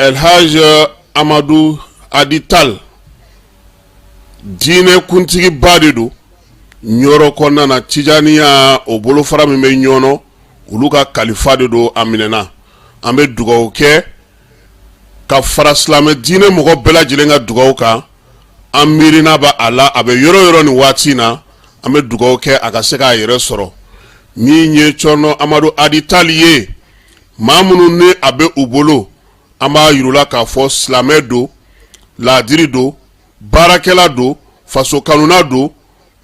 El Haj Amadou Adital diine kuntigi baade do nyoro konna na tijaniya o bolo fara min be nyono ulu ka kalifa de do aminena ambe dugaw ke ka fara slame diine mogo bela jilenga dugaw ka amirina ba ala abe yoro ni watina ambe dugaw ke aka se ka yere soro mi nye chono Amadou Adital ye mamunu ne abe ubolo amba yurula ka fo slame do ladiri do barakela do faso kanuna do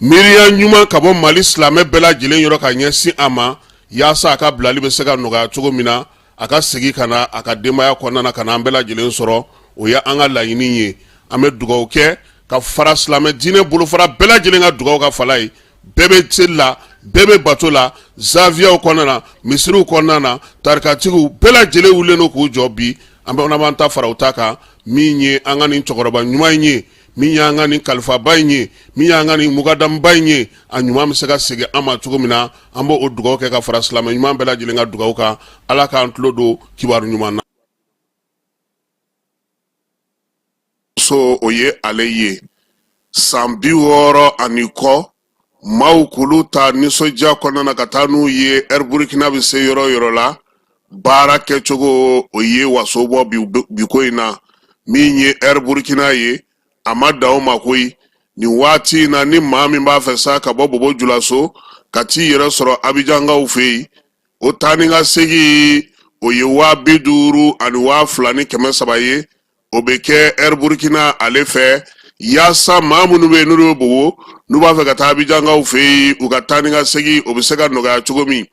miriya nyuma kabo mali slame bela jilen yoro ka nyesi ama yasa aka blali be se ka noga cogo mina aka segi kana aka demaya konna na kana bela jilen soro o ya anga layini ye ame dugaw ke ka fara slame dine bolo fara bela jilen ga dugaw ka falai bebe tilla bebe batola zavia konna na misru konna na tarkatigu bela jilen wuleno ku jobi ambe ona banta fara utaka minye angani chokoroba nyuma nye minya angani kalfa baynye minya angani mugadam baynye anyuma msega sege ama tugumina ambo odugo ke ka fara slama nyuma bela jilenga dugo ka ala ka antlodo kibaru nyuma na so oye aleye sambi woro aniko maukuluta nisoja kona katanu ye Burkina bi se yoro la bara ke chogo oye wasobo bikoina minye Burkina ye amada o makoi ni wati na ni mami ba fesa ka bobo julaso kati yere soro abijanga ufei o taninga segi oye wa biduru ani wa flani keme sabaye obeke Burkina alefe yasa mamunu be nuru bobo nuba fe kata abijanga ufei ukataninga segi obisega noga chugomi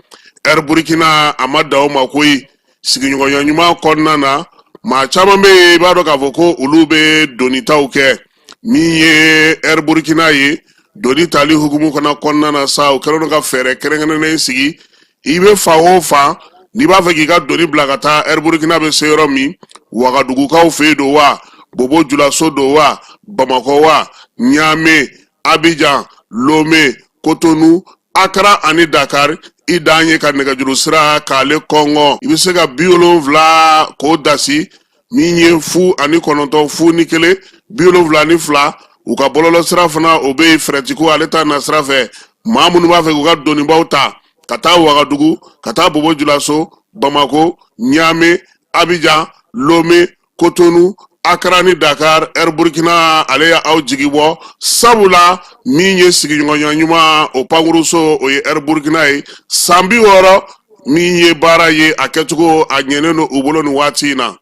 Burkina amada o makoi sigi nyuma konna na ma chama me bado ka voko ulube donita uke miye Burkina ye donita li hukumu kana konna na sa o kero ka fere kerengene ne sigi ibe fa ofa ni ba fe ga doni blagata Burkina be seyoro mi wagadugu ka ofedo wa bobo julaso do wa Bamako wa Niamey Abidjan Lomé Cotonou Accra ani Dakar idanye ka negajuru sira kale Congo ibisega biolo vla ko dasi minye fu ani kononto fu nikele biolo vla ni fla uka bololo sira fana obe fretiku aleta na sira fe mamunu ba fe uka doni bauta kata Wagadugu kata Bobo Julaso Bamako Niamey Abidjan Lomé Cotonou Accra ni Dakar Burkina aleya au jigibo sabula minye sigi nyuma o panguruso o ye Burkina ye sambi woro minye bara ye aketugo agyeneno ubolo ni watina.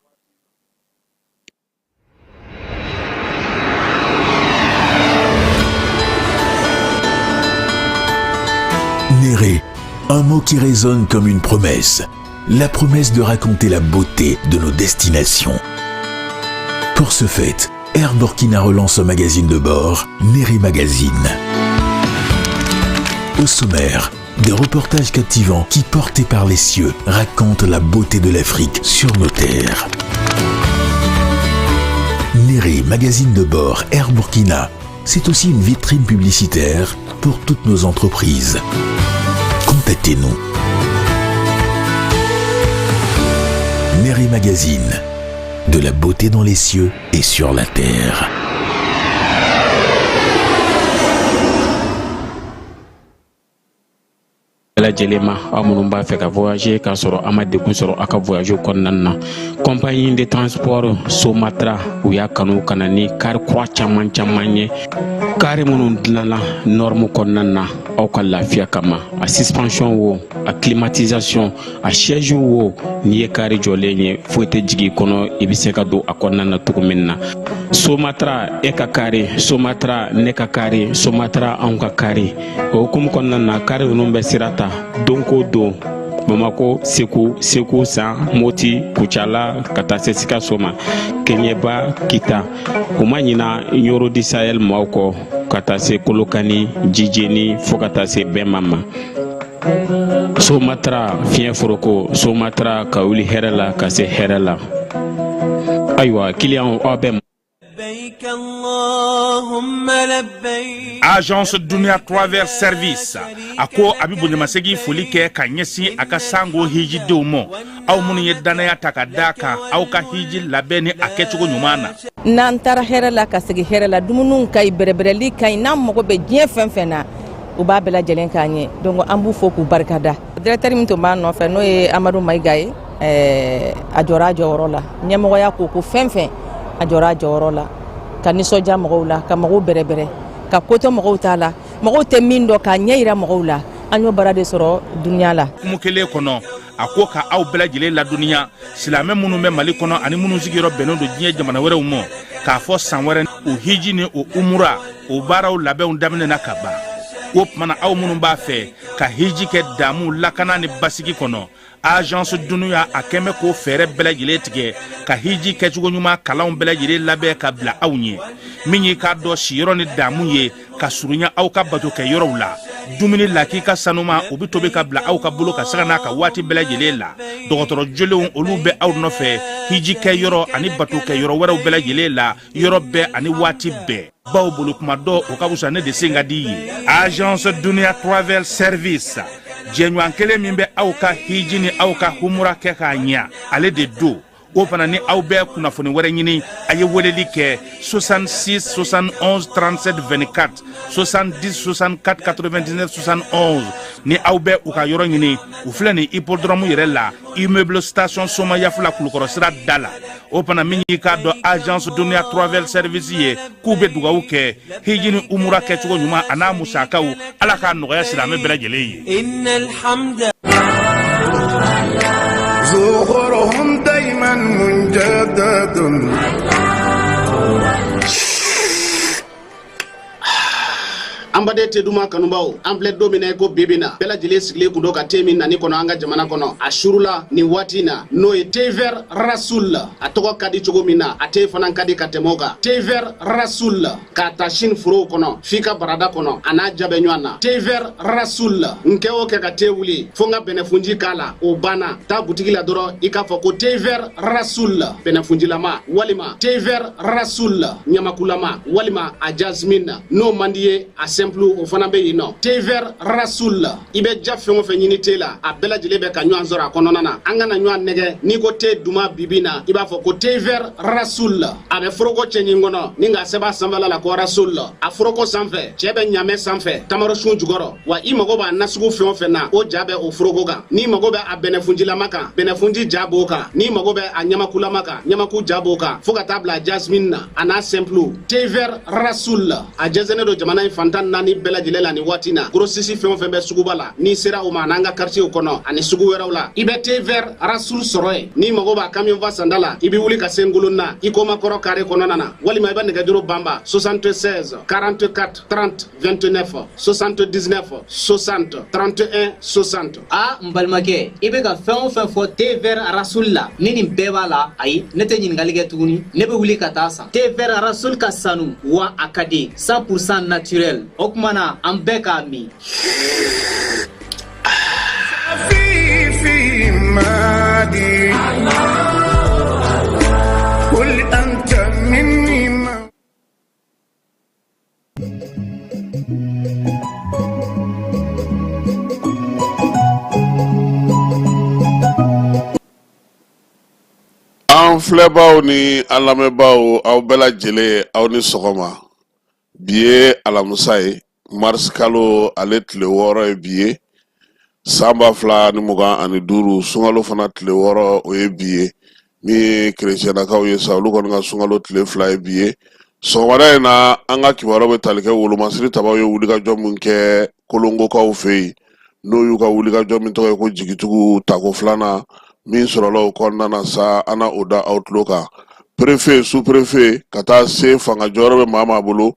Néré, un mot qui résonne comme une promesse, la promesse de raconter la beauté de nos destinations. Pour ce fait, Air Burkina relance un magazine de bord, Néré Magazine. Au sommaire, des reportages captivants qui, portés par les cieux, racontent la beauté de l'Afrique sur nos terres. Néré Magazine de bord, Air Burkina, c'est aussi une vitrine publicitaire pour toutes nos entreprises. Contactez-nous. Néré Magazine. De la beauté dans les cieux et sur la terre. bela jelema amunumba fait ka voyager ka soro amade kun soro aka voyager konnanna compagnie de transport Somatra ou ya kanu kanani kar kwa chaman chamanye kare munun dilana norme konnanna aw ka lafiya kama a suspension wo a climatisation a siège wo ni ye kare jolenye foite jigi kono ibise ka do akonnanna tukuminna Somatra eka kare Somatra neka kare Somatra anka kare o kum konnanna kare numbe sirata donko do Bamako Sekou San Moti Kuchala Kata Sesika Soma Kenyeba Kita Umanyina Nyoro di Sahel Mauko Kata se Kolokani Jijeni Fokata se Bemama Somatra Fien Foroko Somatra Kauli Herela Kase Herela Aywa Kilian Obem Agence Dunia Travel Service ako abibu nyamasegi folike kanyesi akasango hiji deumo au muni yedana takadaka au ka hiji labeni akechugo nyumana nantara herela kasegi herela dumunun kay berebereli kay nam moko be dien fenfena uba bela jelen kanye donc ambu foku barkada directeur minto ma no fe no e Amadou Maïgaye ajora jorola nyamo ya ko fenfen ajora jorola ka nisoja mawla ka mago berebere ka koto mago tala mago te mindo ka nyeira mago la anyo barade soro dunya la kumukele kono akoka au bela jele la dunia silame munu me mali kono ani munu sigiro benodo dien jamana were umo ka fo sanwere o hiji ni o umura o baraw labe undamne nakaba wop mana au munu ba fe ka hiji ke damu lakana ni basiki kono agence dunuya akeme ko fere bela jele tige ka hiji ke jugo nyuma kala bela jele labe ka bla awnye minyi ka do shiro ni damu ye ka surunya au ka bato ke yoro la dumuni laki ka sanuma obi tobe ka bla au ka bulo ka sagana ka wati bela jele la dogotoro jole olu be aw no fe hiji ke yoro ani bato ke yoro wera bela jele la yoro be ani wati be baw bulu kuma do o ka busane de singa di agence dunia travel service Jenwan kele mimbe auka hijini auka humura keka nya ale de do opana ni aube kuna foni were nyini aye weleli ke 66 71 37 24 70 64 99 71 ni aube uka yoro nyini ufleni hippodrome yerela immeuble station soma yafula kulukoro sira dala opana minyi ka do agence dunia travel service ye kube duga uke hijini umura kechugo nyuma ana musakau alaka noya silame bela jele innal hamda زهورهم دايما منجدد ambade te duma kanumbaw ample domine ko bibina bela jile sigle kudo ka temi nani kono anga jamana kono ashurula ni watina no e tever rasul atoko kadi chogo mina ate fanan kadi katemoga tever rasul ka tashin furo kono fika barada kono ana jabe nywana tever rasul nkeo ke ka tewuli fonga benefunji kala obana ta butiki la doro ikafo ko tever rasul benefunji lama walima tever rasul nyamakulama walima a jasmine no mandiye ase o fana be yino tever rasul ibe jafengo fe nyini tela a bela jilebe ka nyu anzora kono nana anga na nyu nege ni ko te duma bibina iba fo ko tever rasul abe froko chenyi ngono ninga seba sambala la ko rasul a froko sanfe chebe nyame sanfe tamaro shun jugoro wa imago ba nasugo fe na o jabe o froko ga ni mago be a benefunjila maka benefunji jabo ka ni mago be a nyama kula maka nyama ku jabo ka foka tabla jasmine na ana simple tever rasul a jezene do jamana infantan nani bela jilela ni watina grossisi fengo fembe sugubala ni sera o mananga quartier kono ani sugu werawla ibete ver rasul soroe ni magoba camion va sandala ibi wuli ka senguluna ikoma koro kare kono nana wali ma ibande gadiro bamba 76 44 30 29 79 60 31 60 a mbalmake ibe ka fengo fo te ver rasul la nini bebala ay nete nyin galige tuguni nebe wuli ka tasa te ver rasul ka sanu wa akade 100% naturel okmana ambeka mi في مادي قل أنت مني ما an filɛbaw ni an lamɛnbaw aw bɛɛ lajɛlen aw ni sɔgɔma bi ye alamisa ye mars kalo ale tile 6 ye bi ye samba fila ni mugan ani duuru sunkalo fana tile wɔɔrɔ o ye bi ye min ye kerecɛnnakaw ye sa olu kɔni ka sunkalo tile fila ye bi ye sɔgɔmada in na an ka kibaruyaw bɛ tali kɛ wolomasiri tabaw ye wulikajɔ min kɛ kolongokaw fɛ yen n'o y'u ka wulikajɔ min tɔgɔ ye ko jigitigiw tako filanan min sɔrɔla o kɔnɔna na sa an na o da aw tulo kan prefe su prefe ka taa se fanga jɔyɔrɔ bɛ maa maa bolo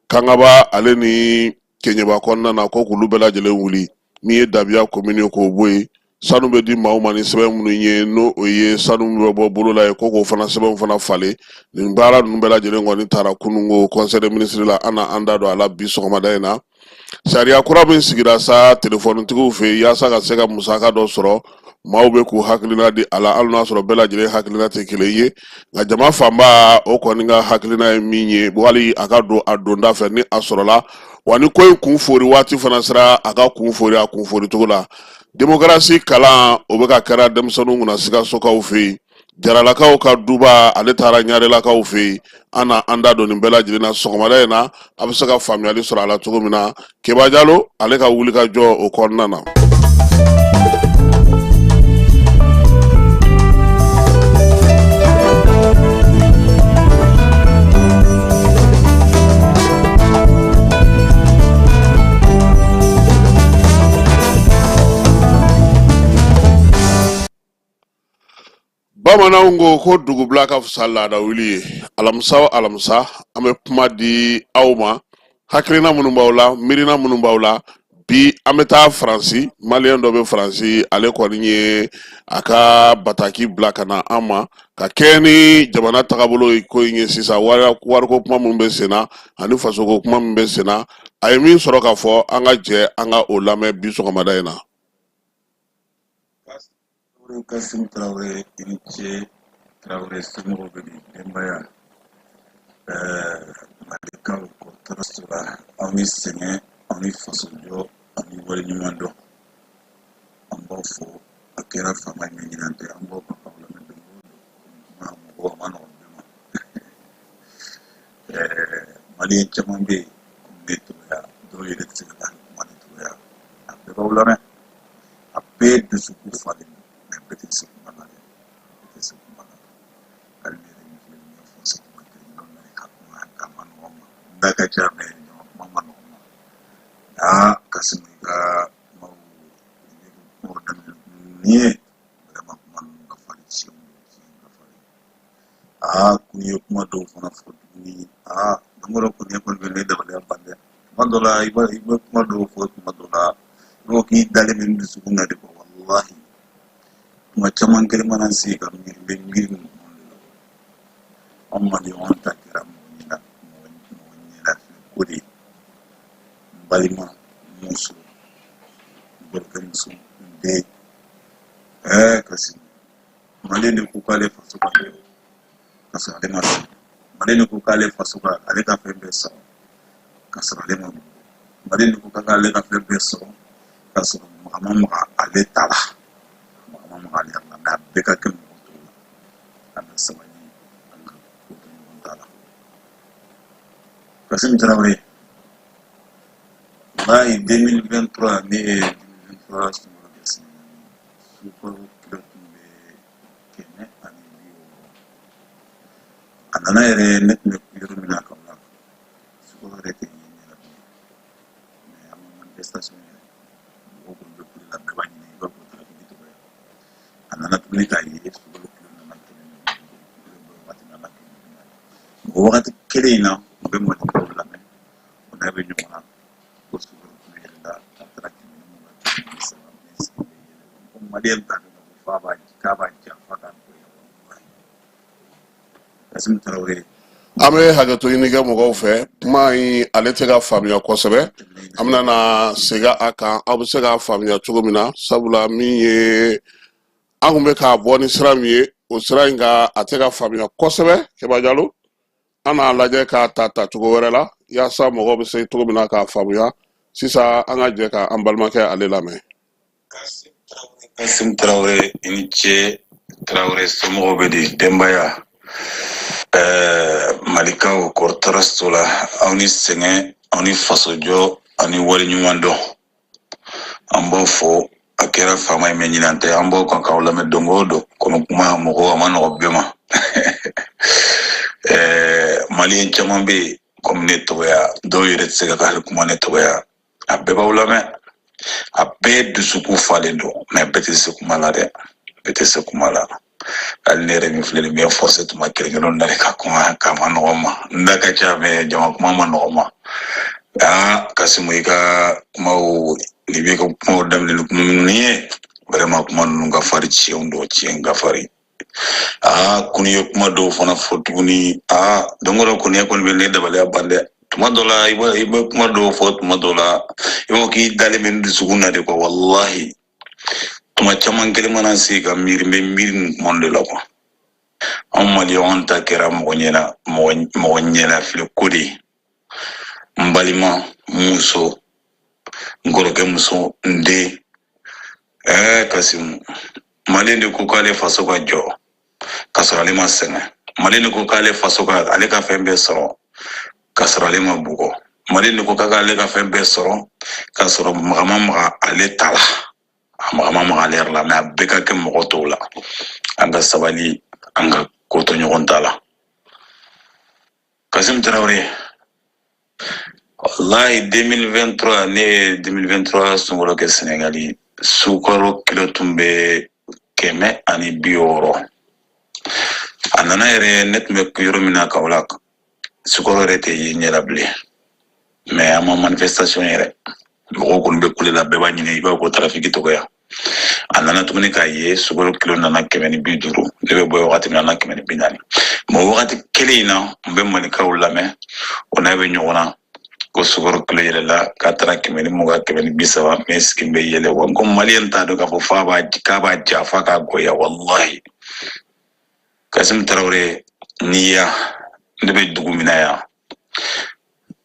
kangaba ale ni keɲeba kɔnɔna na ko k'olu bɛɛ lajɛlen wuli min ye dabiya komini ye k'o bɔ yen sanu bɛ di maaw ma ni sɛbɛn minnu ye n'o o ye sanu min bɛ bɔ bolo la ye ko k'o fana sɛbɛnw fana falen nin baara ninnu bɛɛ lajɛlen kɔni taara kununko conseil des ministres la an na an da don a la bi sɔgɔmada in na sariya kura min sigira sa telefɔnitigiw fɛ yen yaasa ka se ka musaka dɔ sɔrɔ maaw bɛ k'u hakilina di a la hali n'a sɔrɔ bɛɛ lajɛlen hakilina tɛ kelen ye nka jama fanba o kɔni ka hakilina ye min ye wali a ka don a donda fɛ ni a sɔrɔla wa ni ko in kun fori waati fana sera a ka kun fori a kun fori cogo la démocratie kalan o bɛ ka kɛra denmisɛnninw kunna sikasokaw fɛ yen jaralakaw ka duba ale taara ɲarelakaw fɛ yen an na an da don nin bɛɛ lajɛlen na sɔgɔmada in na a bɛ se ka faamuyali sɔrɔ a la cogo min na Keba Jalo ale ka wulikajɔ o kɔnɔna na. Bamananw ko dugubila ka fisa laada wuli ye alamisa o alamisa an bɛ kuma di aw ma hakilina minnu b'aw la miirina minnu b'aw la bi an bɛ taa Faransi maliyɛn dɔ bɛ Faransi ale kɔni ye a ka bataki bila ka na an ma ka kɛ ni jamana tagabolo ko in ye sisan wariko kuma minnu bɛ sen na ani fasoko kuma min bɛ sen na a ye min sɔrɔ ka fɔ an ka jɛ an ka o lamɛn bi sɔgɔmada in na. Kasim Traoré Iniche Traoré Somoro Bedi Dembaya Malikaw Kotarasula Ami Senge Ami Fasojo Ami Wali Nyumando Ambo Fo Akera Fama Nyinante Ambo Papa Lamendo Mamu Mano Mali Chamambe Kumeto ya Dole Lexela Manito ya Abeba Ulare Abe de Suku Falim Petit sekumana, kali ni fosi kumekini nona hakuna kama ngoma, ndaka chame mama ngoma, na kasimika mau nie, kama kuma ngafarishi ngafari, kunye kuma do fana fotuni, ngoro kunye kun vile dabale bande, madola iba kuma do fot madola, roki dale min sukuna de wallahi. Macam angker mana sih kami ngir amma di wanta kira munyina kudi balima musu berkensu de kasi malene ku kale fasuka kasale mas malene ku kale fasuka ale ka fembe so kasale mo malene ku kale ka fembe so kasale mama ale tala mengalir nada beka ke mutu ana samani ana kutu mundala Kasim Traoré mai 2023 mai 2023 super club me kene ani bio anana ere net me yurumina kamla super rete ni la me am manifestation o ko be la bani ni ko anana tulita yi wakati kile ina mbe mwati kwa me ona be nyuma ko su la atraki ni mo madel ta fa ba ka ba ja fa ka Kasim Traoré an bɛ hakɛto ɲini kɛ mɔgɔw fɛ kuma in ale tɛ ka faamuya kosɛbɛ an bɛna na segin a kan aw bɛ se k'a faamuya cogo min na sabula min ye an kun bɛ k'a bɔ ni sira min ye o sira in ka a tɛ ka faamuya kosɛbɛ Keba Jalo an n'a lajɛ k'a ta cogo wɛrɛ la yaasa mɔgɔw bɛ se cogo min na k'a faamuya sisan an ka jɛ ka an balimakɛ ale lamɛn. Kasim Traoré Iniche Traoré Somoro Bedi Dembaya Malikaw Kotarasula Ami Senge Ami Fasojo Ami Wali Nyumando Ambo Fo a kɛra faama ye mɛ ɲinan tɛ an b'o kan k'aw lamɛn don o don komi kuma mɔgɔw a ma nɔgɔ bɛɛ ma maliyɛn caman bɛ yen komi ne tɔgɔya dɔw yɛrɛ tɛ se ka hali kuma ne tɔgɔya a bɛɛ b'aw lamɛn a bɛɛ dusukun falen don mɛ bɛɛ tɛ se kuma la dɛ bɛɛ tɛ se kuma la hali ne yɛrɛ min filɛ nin bɛ forcé tuma kelen-kelenw na de ka kuma k'a ma nɔgɔ ma n da ka ca mɛ jama kuma ma nɔgɔ ma Kasimu i ka kumaw ni bɛ ka kumaw daminɛ kuma minnu ye vraiment kuma ninnu ka farin tiɲɛw don tiɲɛ ka farin ko n'i ye kuma dɔw fana fɔ tuguni don o don kɔni bɛ ne dabaliya ban dɛ tuma dɔ la i bɛ kuma dɔw fɔ tuma dɔ la i b'a fɔ k'i dalen bɛ dusukun na de quoi walahi tuma caman kelen mana se ka miiri n bɛ miiri nin kuma de la quoi anw maliyɛnw an ta kɛra mɔgɔ ɲɛna filɛ ko de ye n balima n muso n kɔrɔkɛ muso n den Kasimu Mali de ko k'ale faso ka jɔ ka sɔrɔ ale ma sɛgɛn Mali de ko k'ale faso ka ale ka fɛn bɛɛ sɔrɔ ka sɔrɔ ale ma bugɔ Mali de ko k'ale ka fɛn bɛɛ sɔrɔ ka sɔrɔ maga ma maga ale ta la a maga ma maga ale yɛrɛ la mɛ a bɛɛ ka kɛ mɔgɔ tɔw la an ka sabali an ka ko to ɲɔgɔn ta la Kasimu Tarawele wallahi 2023 ne ye 2023 sunkalo kɛ Senegali sukaro kilo tun bɛ 160 a nana yɛrɛ ne tun bɛ yɔrɔ min na Kaolack sukaro yɛrɛ tɛ ye ɲɛ la bilen mais a ma manifestation yɛrɛ mɔgɔw kɔni bɛ kule la bɛɛ b'a ɲini i b'a ko tarafiki tɔgɔya a nana tuguni k'a ye sukaro kilo nana 150 ne bɛ bɔ wagati min na 140 mais wagati kelen in na n bɛ malikaw lamɛn o n'a bɛ ɲɔgɔn na ko sukaro kilo yɛlɛla k'a taara 120 130 mais sigi bɛ yɛlɛ wa ko maliyɛn t'a dɔn k'a fɔ k'a b'a ja f'a k'a goya wallahi Kasimu Tarawele n'i ya ne bɛ dugu min na yan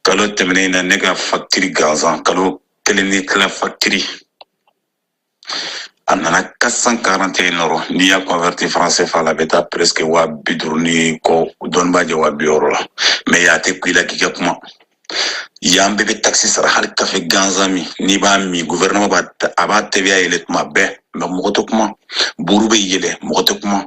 kalo tɛmɛnen na ne ka facture gansan kalo kelen ni tila facture a nana 441 euros n'i y'a converti français fa la a bɛ taa presque 50 ni kɔ dɔɔnin b'a jɛ 50 la mais a tɛ ku i la k'i ka kuma yan bɛɛ bɛ taxi sara hali kafe gansan min n'i b'a min gouvernement b'a TVA yɛlɛ tuma bɛɛ mais mɔgɔ tɛ kuma buru bɛ yɛlɛ mɔgɔ tɛ kuma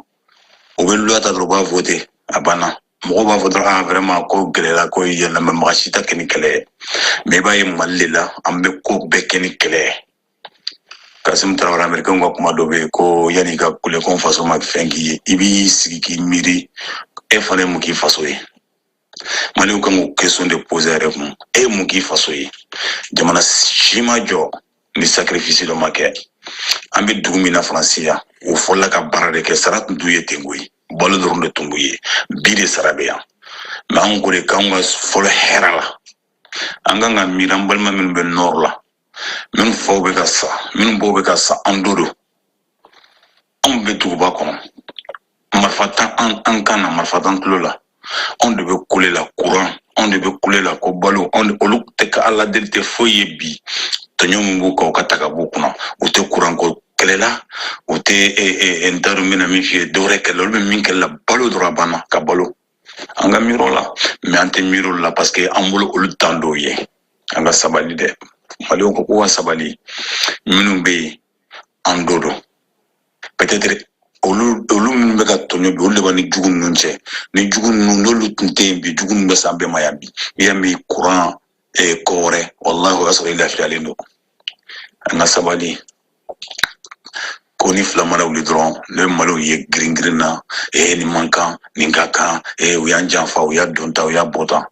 o bɛ loi ta dɔrɔn u b'a voter a banna mɔgɔ b'a fɔ dɔrɔn vraiment ko gɛlɛyara ko yɛlɛ mais mɔgɔ si tɛ kɛ ni kɛlɛ ye mais i b'a ye Mali de la an bɛ ko bɛɛ kɛ ni kɛlɛ ye Kasimu Tarawele américain ka kuma dɔ bɛ yen ko yanni ka kule ko n faso ma fɛn k'i ye i b'i sigi k'i miiri e fana ye mun k'i faso ye Maliw kan k'o question de poser yɛrɛ kun e ye mun k'i faso ye jamana si ma jɔ ni sacrifice dɔ ma kɛ an bɛ dugu min na Faransi yan o fɔlɔla ka baara de kɛ sara tun t'u ye ten koyi balo dɔrɔn de tun b'u ye bi de sara bɛ yan mais an ko de k'an ka fɔlɔ hɛrɛ la an kan ka miiri an balima minnu bɛ nord la minnu faw bɛ ka sa minnu baw bɛ ka sa an do anw bɛ duguba kɔnɔ marifa t'an an kan na marifa t'an tulo la anw de bɛ kule la courant anw de bɛ kule la ko balo olu tɛ ka ala deli tɛ foyi ye bi tɔɲɔ min b'u kan u ka ta ka b'u kunna u tɛ courant ko kɛlɛ la u tɛ n t'a dɔn n bɛna min f'i ye dɔwɛrɛ kɛlɛ olu bɛ min kɛlɛ la balo dɔrɔn a banna ka balo an ka miir'o la mais an tɛ miir'o la parce que an bolo olu tan dɔw ye an ka sabali dɛ Maliw ko k'u ka sabali minnu bɛ yen an do don peut-être olu minnu bɛ ka tɔɲɔ bi olu de b'a ni jugu ninnu cɛ ni jugu ninnu n'olu tun tɛ yen bi jugu ninnu bɛ san bɛɛ ma yan bi n'i y'a mɛn courant ko wɛrɛ wallahi o y'a sɔrɔ i lafiyalen don an ka sabali ko ni fila mana wuli dɔrɔn ne bɛ Maliw ye girin na nin man kan nin ka kan u y'an janfa u y'a don ta u y'a bɔ tan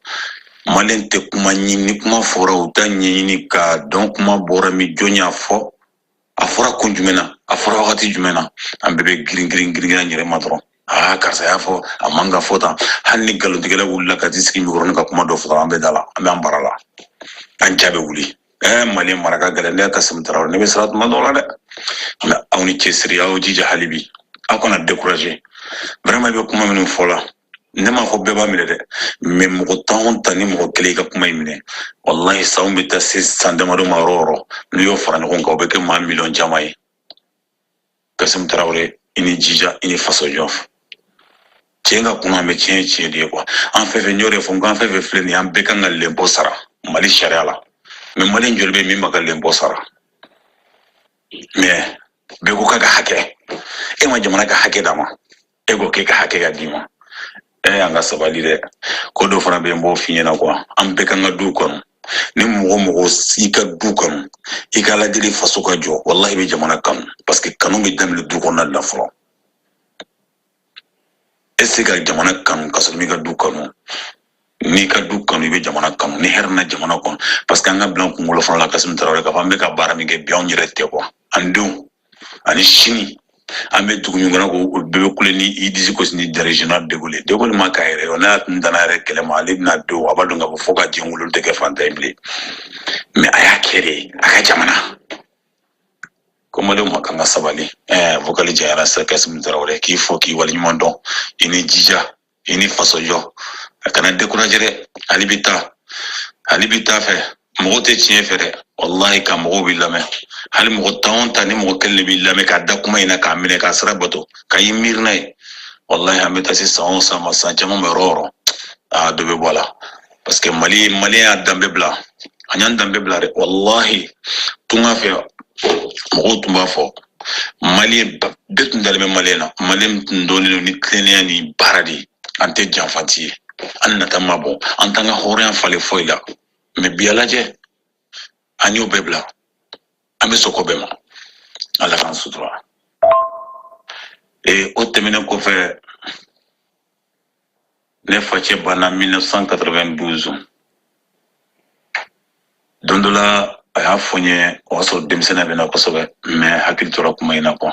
Maliyɛn tɛ kuma ɲini ni kuma fɔra u t'a ɲɛɲini k'a dɔn kuma bɔra min jɔn y'a fɔ a fɔra kun jumɛn na a fɔra wagati jumɛn na an bɛɛ bɛ girin an yɛrɛ ma dɔrɔn karisa y'a fɔ a man ka fɔ tan hali ni nkalontigɛla wulila ka t'i sigi mikɔrɔni ka kuma dɔ fɔ an bɛ da la an bɛ an bara la an ja bɛ wuli Maliyɛn mara ka gɛlɛn ne ya Kasimu Tarawele ne bɛ siran tuma dɔw la dɛ mais aw ni cɛsiri aw jija hali bi aw kana décourager vraiment i bɛ kuma minnu fɔ la ne m'a fɔ bɛɛ b'a minɛ dɛ mais mɔgɔ tan ni mɔgɔ kelen i ka kuma in minɛ wallahi sanw bɛ taa se san damadɔ ma yɔrɔ yɔrɔ n'i y'o fara ɲɔgɔn kan o bɛ kɛ maa miliyɔn caman ye Kasimu Tarawele i ni jija i ni faso jɔ tiɲɛ ka kunna an bɛ tiɲɛ de ye quoi an fɛn fɛn n y'o de fɔ n ko an fɛn fɛn filɛ nin ye an bɛɛ kan ka lɛnpo sara Mali sariya la mais Mali joli bɛ min ma ka lɛnpo sara mais bɛɛ ko k'a ka hakɛ e ma jamana ka hakɛ d'a ma e ko k'e ka hakɛ ka d'i ma an ka sabali dɛ ko dɔ fana bɛ yen n b'o f'i ɲɛna quoi an bɛɛ kan ka du kɔnɔ ni mɔgɔ i ka du kɔnɔ i ka lajɛli faso ka jɔ wallahi i bɛ jamana kanu parce que kanu bɛ daminɛ du kɔnɔna de la fɔlɔ e se ka jamana kanu ka sɔrɔ i ka du kanu n'i ka du kanu i bɛ jamana kanu ni hɛrɛ na jamana kɔnɔ parce que an ka bila kunkolo fana la Kassim Tarawele k'a fɔ an bɛ ka baara min kɛ bi anw yɛrɛ tɛ quoi an denw ani sini an bɛ dugu min kɔnɔ ko bɛɛ bɛ kule ni i disi gosi ni régional de Gaulle ma k'a yɛrɛ ye n'a tun danna yɛrɛ kɛlɛ ma ale bɛna don a b'a dɔn k'a fɔ fo ka diɲɛ wolo tɛ kɛ fantan ye bilen mais a y'a kɛ de a ka jamana ko maliɲɛnw ma kan ka sabali vocal janyara sa Kassim Tarawele k'i fɔ k'i waleɲuman dɔn i ni jija i ni faso jɔ a kana décourager dɛ hali bi taa fɛ mɔgɔ tɛ tiɲɛ fɛ dɛ wallahi ka mɔgɔw b'i lamɛn hali mɔgɔ tan o tan ni mɔgɔ kelen de b'i lamɛn k'a da kuma in na k'a minɛ k'a sira bato ka i miiri n'a ye wallahi an bɛ taa se san o san ma san caman ma yɔrɔ o yɔrɔ dɔ bɛ bɔ a la parce que mali y'a danbe bila an y'an danbe bila dɛ wallahi tunga fɛ mɔgɔw tun b'a fɔ mali bɛɛ tun dalen bɛ mali na mali tun dɔnnen don ni tilennenya ni baara de an tɛ janfanti ye an nata ma bɔ an t'an ka hɔrɔnya falen foyi la mais bi a lajɛ an y'o bɛɛ bila an bɛ sɔn ko bɛɛ ma ala k'an sutura o tɛmɛnen kɔfɛ ne facɛ banna 1992 don dɔ la a y'a fɔ n ye o y'a sɔrɔ denmisɛnniya bɛ na kosɛbɛ mais hakili tora kuma in na quoi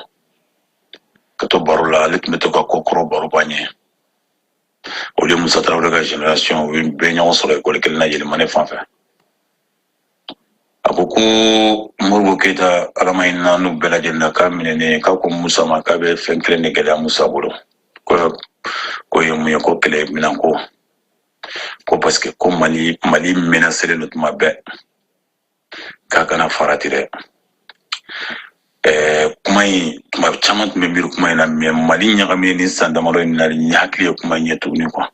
ka to baro la ale tun bɛ to ka ko kɔrɔ baro b'an ɲɛ olu ye Musa Tarawele ka génération u bɛɛ ɲɔgɔn sɔrɔ école kelen na Yɛlɛmane fan fɛ a ko ko Modibo Keyita ala ma hinɛ n'u bɛɛ lajɛlen na k'a minɛnen k'a ko Musa ma k'a bɛ fɛn kelen de gɛlɛya Musa bolo ko ye mun ye ko kɛlɛ minɛnko ko parce que ko Mali menacelen don tuma bɛɛ k'a kana farati dɛ kuma in tuma caman tun bɛ miiri kuma in na mais Mali ɲagaminen ni san damadɔ in na ni hakili ye kuma in ɲɛ tuguni quoi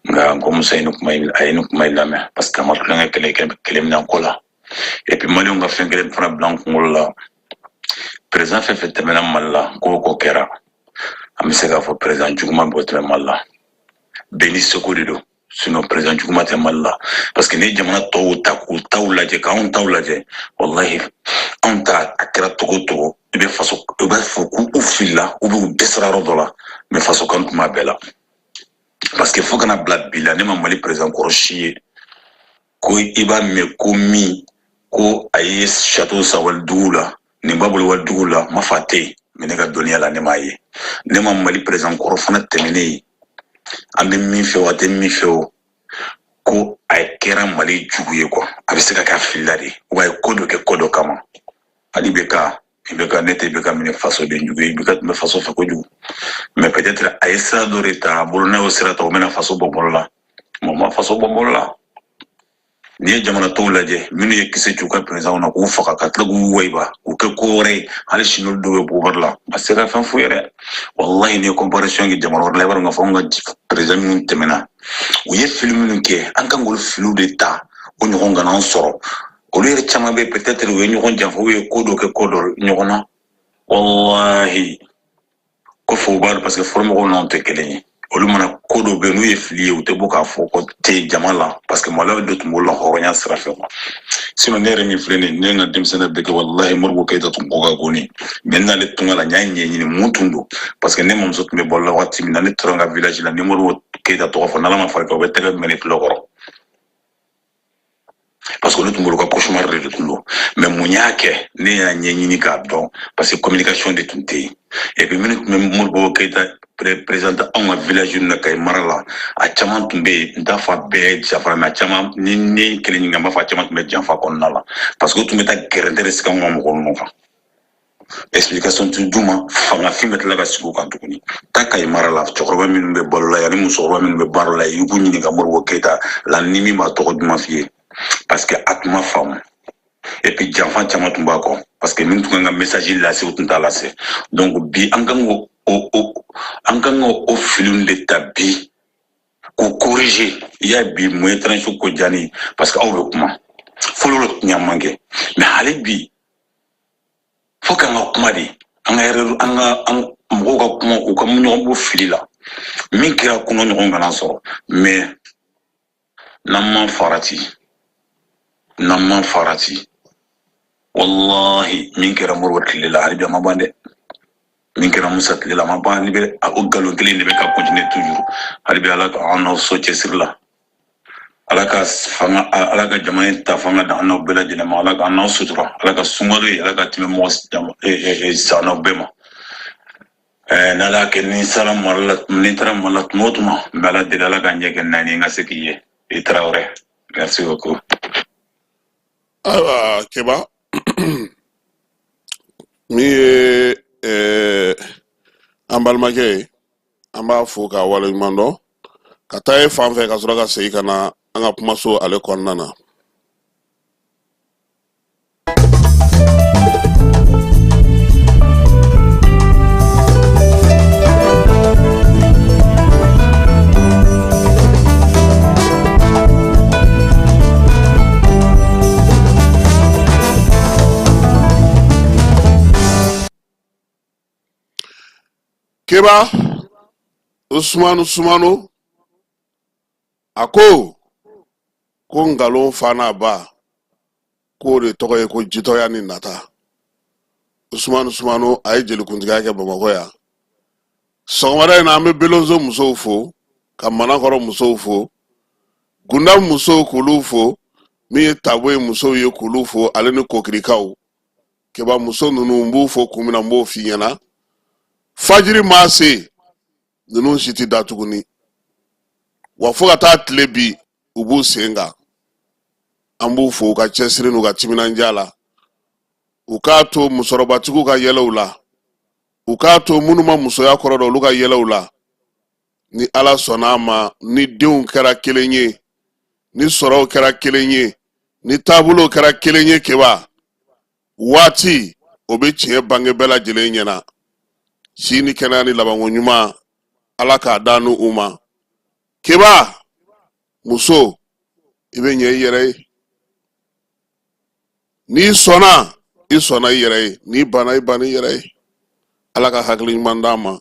nka n ko Musa a ye ni kuma in lamɛn parce que a ma tulonkɛ kɛlɛ minɛnko la et puis maliyɛnw ka fɛn kelen fana bila n kunkolo la président fɛn fɛn tɛmɛna Mali la ko kɛra an bɛ se k'a fɔ président juguman bɛ tɛmɛ Mali la bɛɛ ni seko de don sinon président juguman tɛ Mali la parce que ni jamana tɔw ta k'u taw lajɛ k'anw taw lajɛ wallahi anw ta a kɛra togo o togo i bɛ fɔ k'u filila ou bien u dɛsɛra yɔrɔ dɔ la mais faso kan tun b'a bɛɛ la parce que fo kana bila bi la ne ma Mali président kɔrɔ si ye ko i b'a mɛn ko min ko a ye château san walidugu la nin b'a bolo walidugu la ma fa tɛ yen mais ne ka dɔnniya la ne m'a ye ne ma Mali président kɔrɔ fana tɛmɛnen ye an bɛ min fɛ o a tɛ min fɛ o ko a kɛra Mali jugu ye quoi a bɛ se ka kɛ filila de wa a ye ko dɔ kɛ ko dɔ kama hali bɛ ka ne tɛ bɛ ka minɛ faso den jugu ye i bɛ ka tɛmɛ faso fɛ kojugu mais peut-être a ye sira dɔ de ta a bolo n'a y'o sira ta o bɛna faso bɔ bolo la mais o ma faso bɔ bolo la n'i ye jamana tɔw lajɛ minnu ye kisɛ c'u ka président na k'u faga ka tila k'u wayiba k'u kɛ ko wɛrɛ ye hali sini olu dɔw bɛ pouvoir la a se ka fɛn foyi ye dɛ wallahi n'i ye comparaison kɛ jamana wɛrɛ la i b'a dɔn k'a fɔ anw ka président minnu tɛmɛna u ye fili minnu kɛ an kan k'olu filiw de ta o ɲɔgɔn kana an sɔrɔ olu yɛrɛ caman bɛ peut-être u ye ɲɔgɔn janfa u ye ko dɔ kɛ ko dɔ ɲɔgɔn na wallahi ko fɔ u b'a dɔn parce que fɔlɔmɔgɔw n'anw tɛ kelen ye olu mana ko dɔ bɛ n'u ye fili ye u tɛ bɔ k'a fɔ ko tɛ jama la parce que malaw de tun b'o la hɔrɔnya sira fɛ sinon ne yɛrɛ min filɛ nin ne ka denmisɛnniya bɛɛ kɛ wallahi Modibo Keyita tun ko ka goni mais n'ale tunga la n y'a ɲɛɲini mun tun don parce que ne mamuso tun bɛ balo la waati min na ne tora n ka village la ni Modibo Keyita tɔgɔ fɔ n'ala ma far'i kan u bɛ tɛgɛ minɛ ne tulo kɔrɔ parce que olu tun b'olu ka cauchemar de tun don mais mun y'a kɛ ne y'a ɲɛɲini k'a dɔn parce que communication de tun tɛ yen et puis minnu tun bɛ Modibo Keyita président anw ka village na Kayi mara la a caman tun bɛ yen n t'a fɔ a bɛɛ jafara mais a caman ni ne kelen ɲininka n b'a fɔ a caman tun bɛ janfa kɔnɔna la parce que u tun bɛ taa gɛrɛntɛ de sigi anw ka mɔgɔ ninnu kan explication tun d'u ma fangafin bɛ tila ka sigi u kan tuguni taa Kayi mara la cɛkɔrɔba minnu bɛ balo la yan ni musokɔrɔba minnu bɛ baara la i k'u ɲininka Modibo Keyita la ni min b'a tɔgɔ duman f'i ye parce que a tun ma faamu et puis janfa caman tun b'a kɔ parce que min tun kan ka message lase u tun t'a lase donc bi an kan k'o filiw de ta bi k'o corriger i y'a bi mun ye transition ko diya ne ye parce que aw bɛ kuma fɔlɔ tun y'a manqué mais hali bi fo ka nga kuma de an mɔgɔw ka kuma u ka ɲɔgɔn bɔ fili la min kɛra kungo ɲɔgɔn kana sɔrɔ mais n'an man farati wallahi min kɛra Modibo tile la hali bi a ma ban dɛ min kɛra Musa tile la a ma ban ni bɛ o galon kelen de bɛ ka continuer toujours hali bi Ala ka an n'aw so cɛsiri la Ala ka jama in ta fanga da an n'aw bɛɛ lajɛlen ma Ala ka an n'aw sutura Ala ka sunkalo ye Ala ka tɛmɛ mɔgɔ sa n'aw bɛɛ ma n'Ala y'a kɛ ni taara Mali la tuma o tuma n bɛ Ala deli Ala ka ɲɛ kɛ naani n ka se k'i ye i Tarawele merci beaucoup. Ayiwa Keba min ye an balimakɛ ye an b'a fo k'a waleɲuman dɔn ka taa ye fan fɛ ka sɔrɔ ka segin ka na an ka kumaso ale kɔnɔna na. Keba Usmanu ako ko ngalon fana ba ko de tɔgɔ ye ko jitɔya ni nata. Usmanu a ye jelikuntigiya kɛ Bamakɔ yan. Sɔgɔmada in na an bɛ Belonzo musow fo ka Manakɔrɔ musow fo Gunda musow k'olu fo min ye Tabo ye musow ye k'olu fo ale ni Kokirikaw. Keba muso ninnu n b'u fo kun min na n b'o f'i ɲɛna. Fajiri ma se ninnu si tɛ da tuguni wa fo ka taa tile bi u b'u sen kan an b'u fo u ka cɛsiri n'u ka timinandiya la u k'a to musokɔrɔbatigiw ka yɛlɛw la u k'a to minnu ma musoya kɔrɔ dɔn olu ka yɛlɛw la ni Ala sɔnna a ma ni denw kɛra kelen ye ni sɔrɔw kɛra kelen ye ni taabolow kɛra kelen ye Keba waati o bɛ tiɲɛ bange bɛɛ lajɛlen ɲɛna. Si ni kɛnɛya ni labanko ɲuman Ala k'a da n'u ma. Keba muso i bɛ ɲɛ i yɛrɛ ye n'i sɔnna i sɔnna i yɛrɛ ye n'i banna i banna i yɛrɛ ye Ala ka hakili ɲuman d'an ma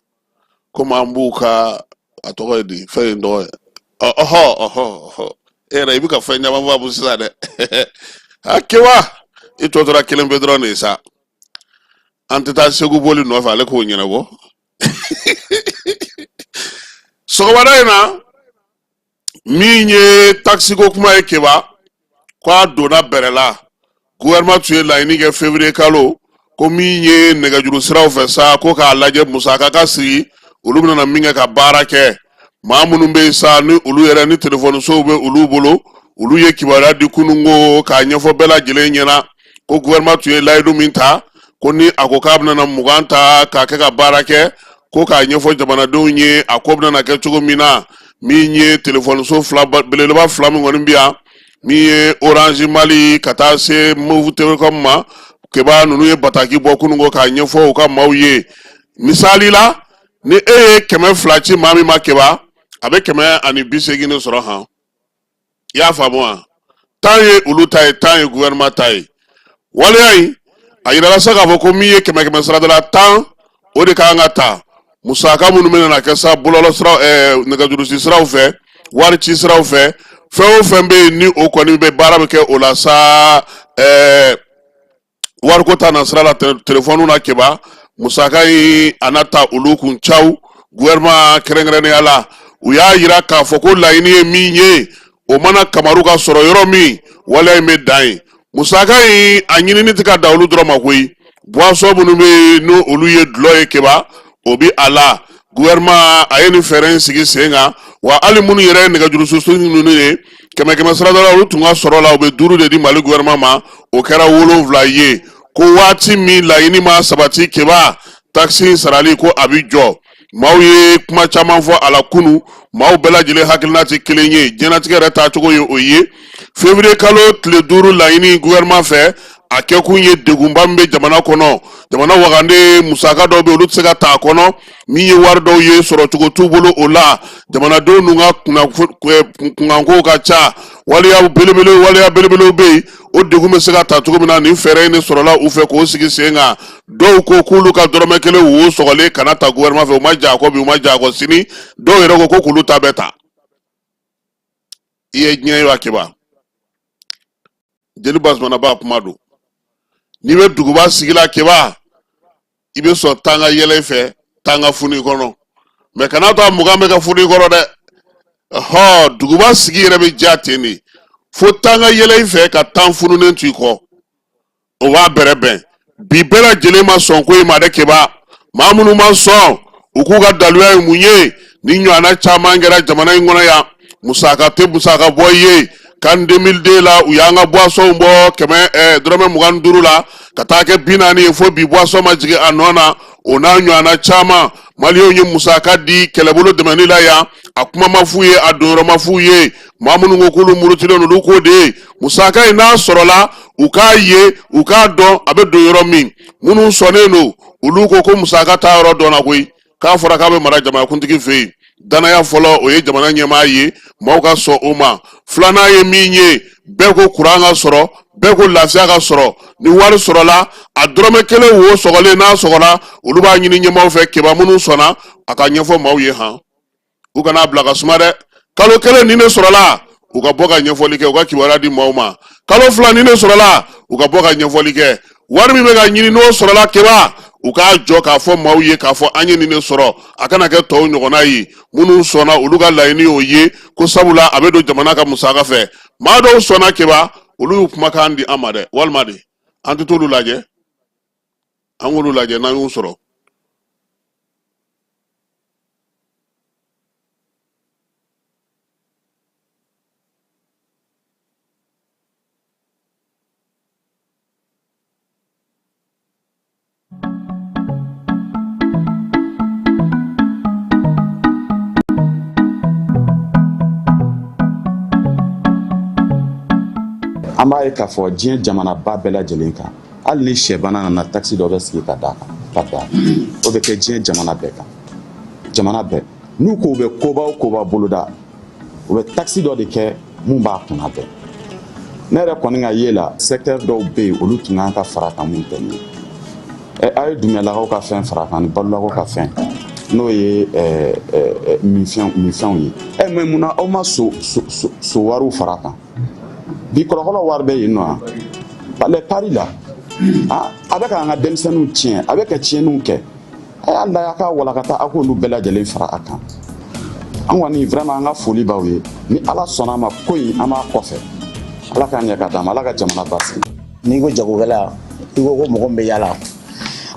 komi an b'u ka a tɔgɔ ye di fɛn in tɔgɔ ye ɔhɔ e yɛrɛ i bɛ ka fɛn caman fɔ a bɔ sisan dɛ Keba i tɔ tora kelen bɛ dɔrɔn de sa. An tɛ taa Segu boli nɔfɛ ale k'o ɲɛnabɔ. Sɔgɔmada in na min ye taxiko kuma ye Keba k'a donna bɛrɛ la gouvernement tun ye laɲini kɛ février kalo ko min ye nɛgɛjuru siraw fɛ sa ko k'a lajɛ musaka ka sigi olu bɛna min kɛ ka baara kɛ maa minnu bɛ yen sa ni olu yɛrɛ ni téléphone sow bɛ olu bolo olu ye kibaruya di kunun ko k'a ɲɛfɔ bɛɛ lajɛlen ɲɛna ko gouvernement tun ye layidu min ta ko ni a ko k'a bɛna 20 ta k'a kɛ ka baara kɛ ko k'a ɲɛfɔ jamanadenw ye a ko bɛna kɛ cogo min na min ye téléphone so belebeleba 2 min kɔni bɛ yan min ye Orange Mali ka taa se Move Telecom ma Keba ninnu ye bataki bɔ kunun ko k'a ɲɛfɔ u ka maaw ye misali la ni e ye 200 ci maa min ma Keba a bɛ 180 sɔrɔ han i y'a faamu wa tan ye olu ta ye tan ye gouvernement ta ye waleya in a yirala sa k'a fɔ ko min ye 100 saradala 10 o de kan ka ta musaka minnu bɛna kɛ sa bɔlɔlɔ siraw nɛgɛjurusi siraw fɛ wari ci siraw fɛ fɛn o fɛn bɛ yen ni o kɔni bɛ baara bɛ kɛ o la sa wariko ta na sira la téléphone na Keba musaka in a na ta olu kun caw gouvernement kɛrɛnkɛrɛnnenya la u y'a yira k'a fɔ ko laɲini ye min ye o mana Kamaru ka sɔrɔ yɔrɔ min waleya in bɛ dan ye musaka in a ɲinini tɛ ka da olu dɔrɔn ma koyi boisson minnu bɛ yen n'o olu ye dulɔ ye Keba o bɛ a la gouvernement a ye nin fɛɛrɛ in sigi sen kan wa hali minnu yɛrɛ ye nɛgɛjurusoso ninnu ye 100 saradala olu tun ka sɔrɔ la u bɛ 5 de di Mali gouvernement ma o kɛra 7 ye ko waati min laɲini ma sabati Keba taxe sarali ko a bɛ jɔ maaw ye kuma caman fɔ a la kunu maaw bɛɛ lajɛlen hakilina tɛ kelen ye diɲɛlatigɛ yɛrɛ taacogo ye o ye février kalo tile 5 laɲini gouvernement fɛ a kɛkun ye degunba min bɛ jamana kɔnɔ jamana wagande musaka dɔw bɛ olu tɛ se ka ta a kɔnɔ min ye wari dɔw ye sɔrɔ cogo t'u bolo o la jamanadenw n'u ka kunkankow ka ca waliya belebele be yen o degun bɛ se ka ta cogo min na nin fɛɛrɛ in de sɔrɔla u fɛ k'o sigi sen kan dɔw ko k'olu ka dɔrɔmɛ kelen wo sɔgɔlen kana ta gouvernement fɛ u ma jan a kɔ bi u ma jan a kɔ sini dɔw yɛrɛ ko k'olu ta bɛ ta i ye diɲɛ ye wa keba jeli basumana ba kuma don n'i bɛ duguba sigila keba i bɛ sɔn taa n ka yɛlɛ fɛ taa n ka funu kɔnɔ mɛ kana to a mugan bɛ ka funu kɔrɔ dɛ duguba sigi yɛrɛ bɛ diya ten de fo taa n ka yɛlɛ fɛ ka tan fununen to i kɔ o b'a bɛrɛ bɛn bi bɛɛ lajɛlen ma sɔn ko in ma dɛ keba maa minnu ma sɔn u k'u ka daluya ye mun ye ni ɲɔgɔnna caman kɛra jamana in kɔnɔ yan musaka tɛ musaka bɔ i ye kan 2002 la u y'an ka boisson bɔ dɔrɔmɛ 25 la ka taa kɛ 40 ye fo bi boisson ma jigin a nɔ na o n'a ɲɔgɔnna caman maliyɛnw ye musaka di kɛlɛbolo dɛmɛni la yan a kuma ma f'u ye a donyɔrɔ ma f'u ye maa minnu ko k'olu murutilen olu k'o de ye musaka in n'a sɔrɔla u k'a ye u k'a dɔn a bɛ don yɔrɔ min minnu sɔnnen don olu ko musaka t'a yɔrɔ dɔn na koyi k'a fɔra k'a bɛ mara jamanakuntigi fɛ yen danaya fɔlɔ o ye jamana ɲɛmaa ye maaw ka sɔn o ma filanan ye min ye bɛɛ ko kuran ka sɔrɔ bɛɛ ko lafiya ka sɔrɔ ni wari sɔrɔla a dɔrɔmɛ kelen wo sɔgɔlen n'a sɔgɔla olu b'a ɲini ɲɛmaaw fɛ keba minnu sɔnna a ka ɲɛfɔ maaw ye han u kana bila ka suma dɛ kalo kelen ni ne sɔrɔla u ka bɔ ka ɲɛfɔli kɛ u ka kibaruya di maaw ma kalo fila ni ne sɔrɔla u ka bɔ ka ɲɛfɔli kɛ wari min bɛ ka ɲini n'o sɔrɔla keba u k'a jɔ k'a fɔ maaw ye k'a fɔ an ye nin de sɔrɔ a kana kɛ tɔw ɲɔgɔnna ye minnu sɔnna olu ka laɲini y'o ye ko sabula a bɛ don jamana ka musaka fɛ maa dɔw sɔnna keba olu y'u kumakan di an ma dɛ walima de an tɛ t'olu lajɛ an k'olu lajɛ n'an y'u sɔrɔ an b'a ye k'a fɔ diɲɛ jamanaba bɛɛ lajɛlen kan hali ni sɛbana nana taxi dɔ bɛ sigi ka d'a kan papa o bɛ kɛ diɲɛ jamana bɛɛ kan jamana bɛɛ n'u ko u bɛ koba o koba boloda u bɛ taxi dɔ de kɛ mun b'a kunna bɛɛ ne yɛrɛ kɔni ka ye la secteur dɔw bɛ yen olu tun kan ka fara kan mun tɛ nin ye a ye dumɛlakaw ka fɛn fara kan ni balolakaw ka fɛn n'o ye minfɛnw ye mɛ munna aw ma so wariw fara kan bi kɔrɔkɔrɔ wari bɛ yen nɔ yan pari la a bɛ k'an ka denmisɛnninw tiɲɛ a bɛ ka tiɲɛniw kɛ a y'a lajɛ a ka walakata a k'olu bɛɛ lajɛlen fara a kan an kɔni vraiment an ka foli b'aw ye ni ala sɔnna a ma ko in an b'a kɔfɛ ala k'an ɲɛ ka d'an ma ala ka jamana basigi n'i ko jagokɛla i ko mɔgɔ min bɛ yala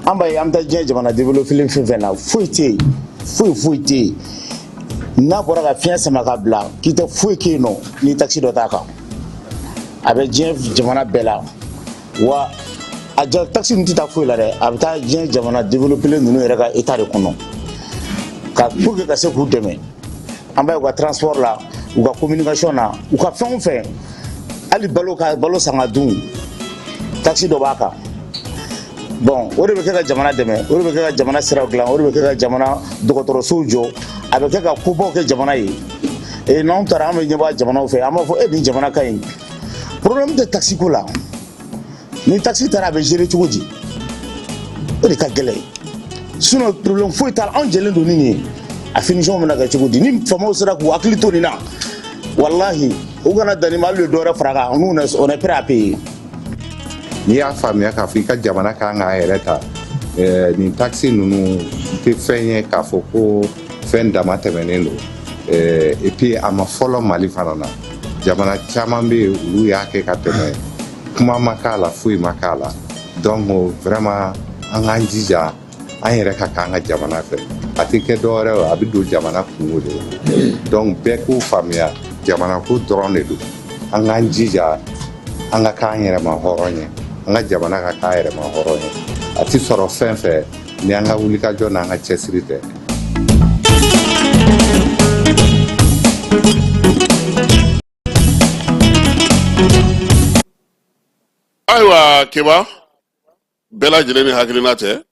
an b'a ye an bɛ taa diɲɛ jamana développé fɛn fɛn na foyi tɛ yen foyi tɛ yen n'a bɔra ka fiɲɛ sama ka bila k'i tɛ foyi kɛ yen nɔ ni taxi dɔ t'a kan a bɛ diɲɛ jamana bɛɛ la wa a taxi ninnu tɛ taa foyi la dɛ a bɛ taa diɲɛ jamana développé ninnu yɛrɛ ka état de kɔnɔ pour que ka se k'u dɛmɛ an b'a ye u ka transport la u ka communication na u ka fɛn o fɛn hali balo san ka dun taxi dɔ b'a kan bon o de bɛ kɛ ka jamana dɛmɛ o de bɛ kɛ ka jamana siraw dilan o de bɛ kɛ ka jamana dɔgɔtɔrɔsow jɔ a bɛ kɛ ka kobaw kɛ jamana ye n'anw taara an bɛ ɲɛbɔ jamanaw fɛ an b'a fɔ nin jamana ka ɲi problème tɛ taxi ko la ni taxi taara a bɛ gérer cogo di o de ka gɛlɛn sinon problème foyi t'a la anw jɛlen don ni nin ye a finition bɛna kɛ cogo di ni faamaw sera k'u hakili to nin na walahi u kana danni ma hali dɔ wɛrɛ fara kan nous on est prêt à payer. N'i y'a faamuya k'a fɔ i ka jamana kan k'a yɛrɛ ta nin taxi ninnu tɛ fɛn ye k'a fɔ ko fɛn dama tɛmɛnen don et puis a ma fɔlɔ Mali fana na jamana caman bɛ yen olu y'a kɛ ka tɛmɛ kuma ma k'a la foyi ma k'a la donc vraiment an k'an jija an yɛrɛ ka k'an ka jamana fɛ a tɛ kɛ dɔwɛrɛ ye a bɛ don jamana kungo de la donc bɛɛ k'o faamuya jamana ko dɔrɔn de don an k'an jija an ka k'an yɛrɛ ma hɔrɔn ye an ka jamana ka k'an yɛrɛ ma hɔrɔn ye a tɛ sɔrɔ fɛn fɛ ni an ka wulikajɔ n'an ka cɛsiri tɛ. ayiwa keba bɛɛ lajɛlen ni hakilina tɛ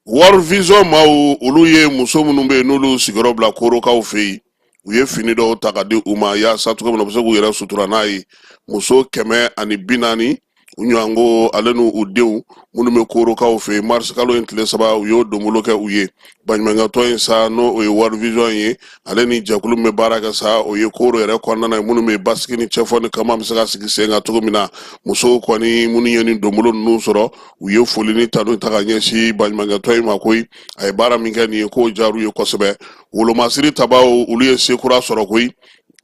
World Vision maaw olu ye muso minnu bɛ yen n'olu sigiyɔrɔ bila korokaw fɛ yen u ye fini dɔw ta ka di u ma yaasa cogo min na u bɛ se k'u yɛrɛ sutura n'a ye muso 140 u ɲɔgɔnko ale n'u u denw minnu bɛ korokaw fɛ mars kalo in tile 3 u y'o donbolo kɛ u ye baɲumankɛtɔn in sa n'o o ye World Vision ye ale ni jɛkulu min bɛ baara kɛ sa o ye koro yɛrɛ kɔnɔna ye minnu bɛ basigi ni cɛfɔ ni kama bɛ se ka sigi sen kan cogo min na musow kɔni minnu ye nin donbolo ninnu sɔrɔ u ye foli ni tanu ta ka ɲɛsin baɲumankɛtɔn in ma koyi a ye baara min kɛ nin ye k'o diyar'u ye kosɛbɛ wolomasiri tabaw olu ye sekura sɔrɔ koyi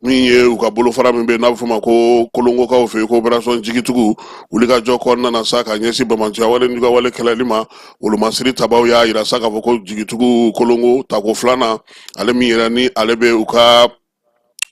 min ye u ka bolofara min bɛ n'a bɛ fɔ ma ko kolongokaw fɛ yen ko opération jigitigiw wulikajɔ kɔnɔna na sa ka ɲɛsin bamanciya wale n'u ka wale kɛlɛli ma wolomasiri tabaw y'a yira sa k'a fɔ ko jigitigiw kolongo tako 2nan ale min yɛrɛ ni ale bɛ u ka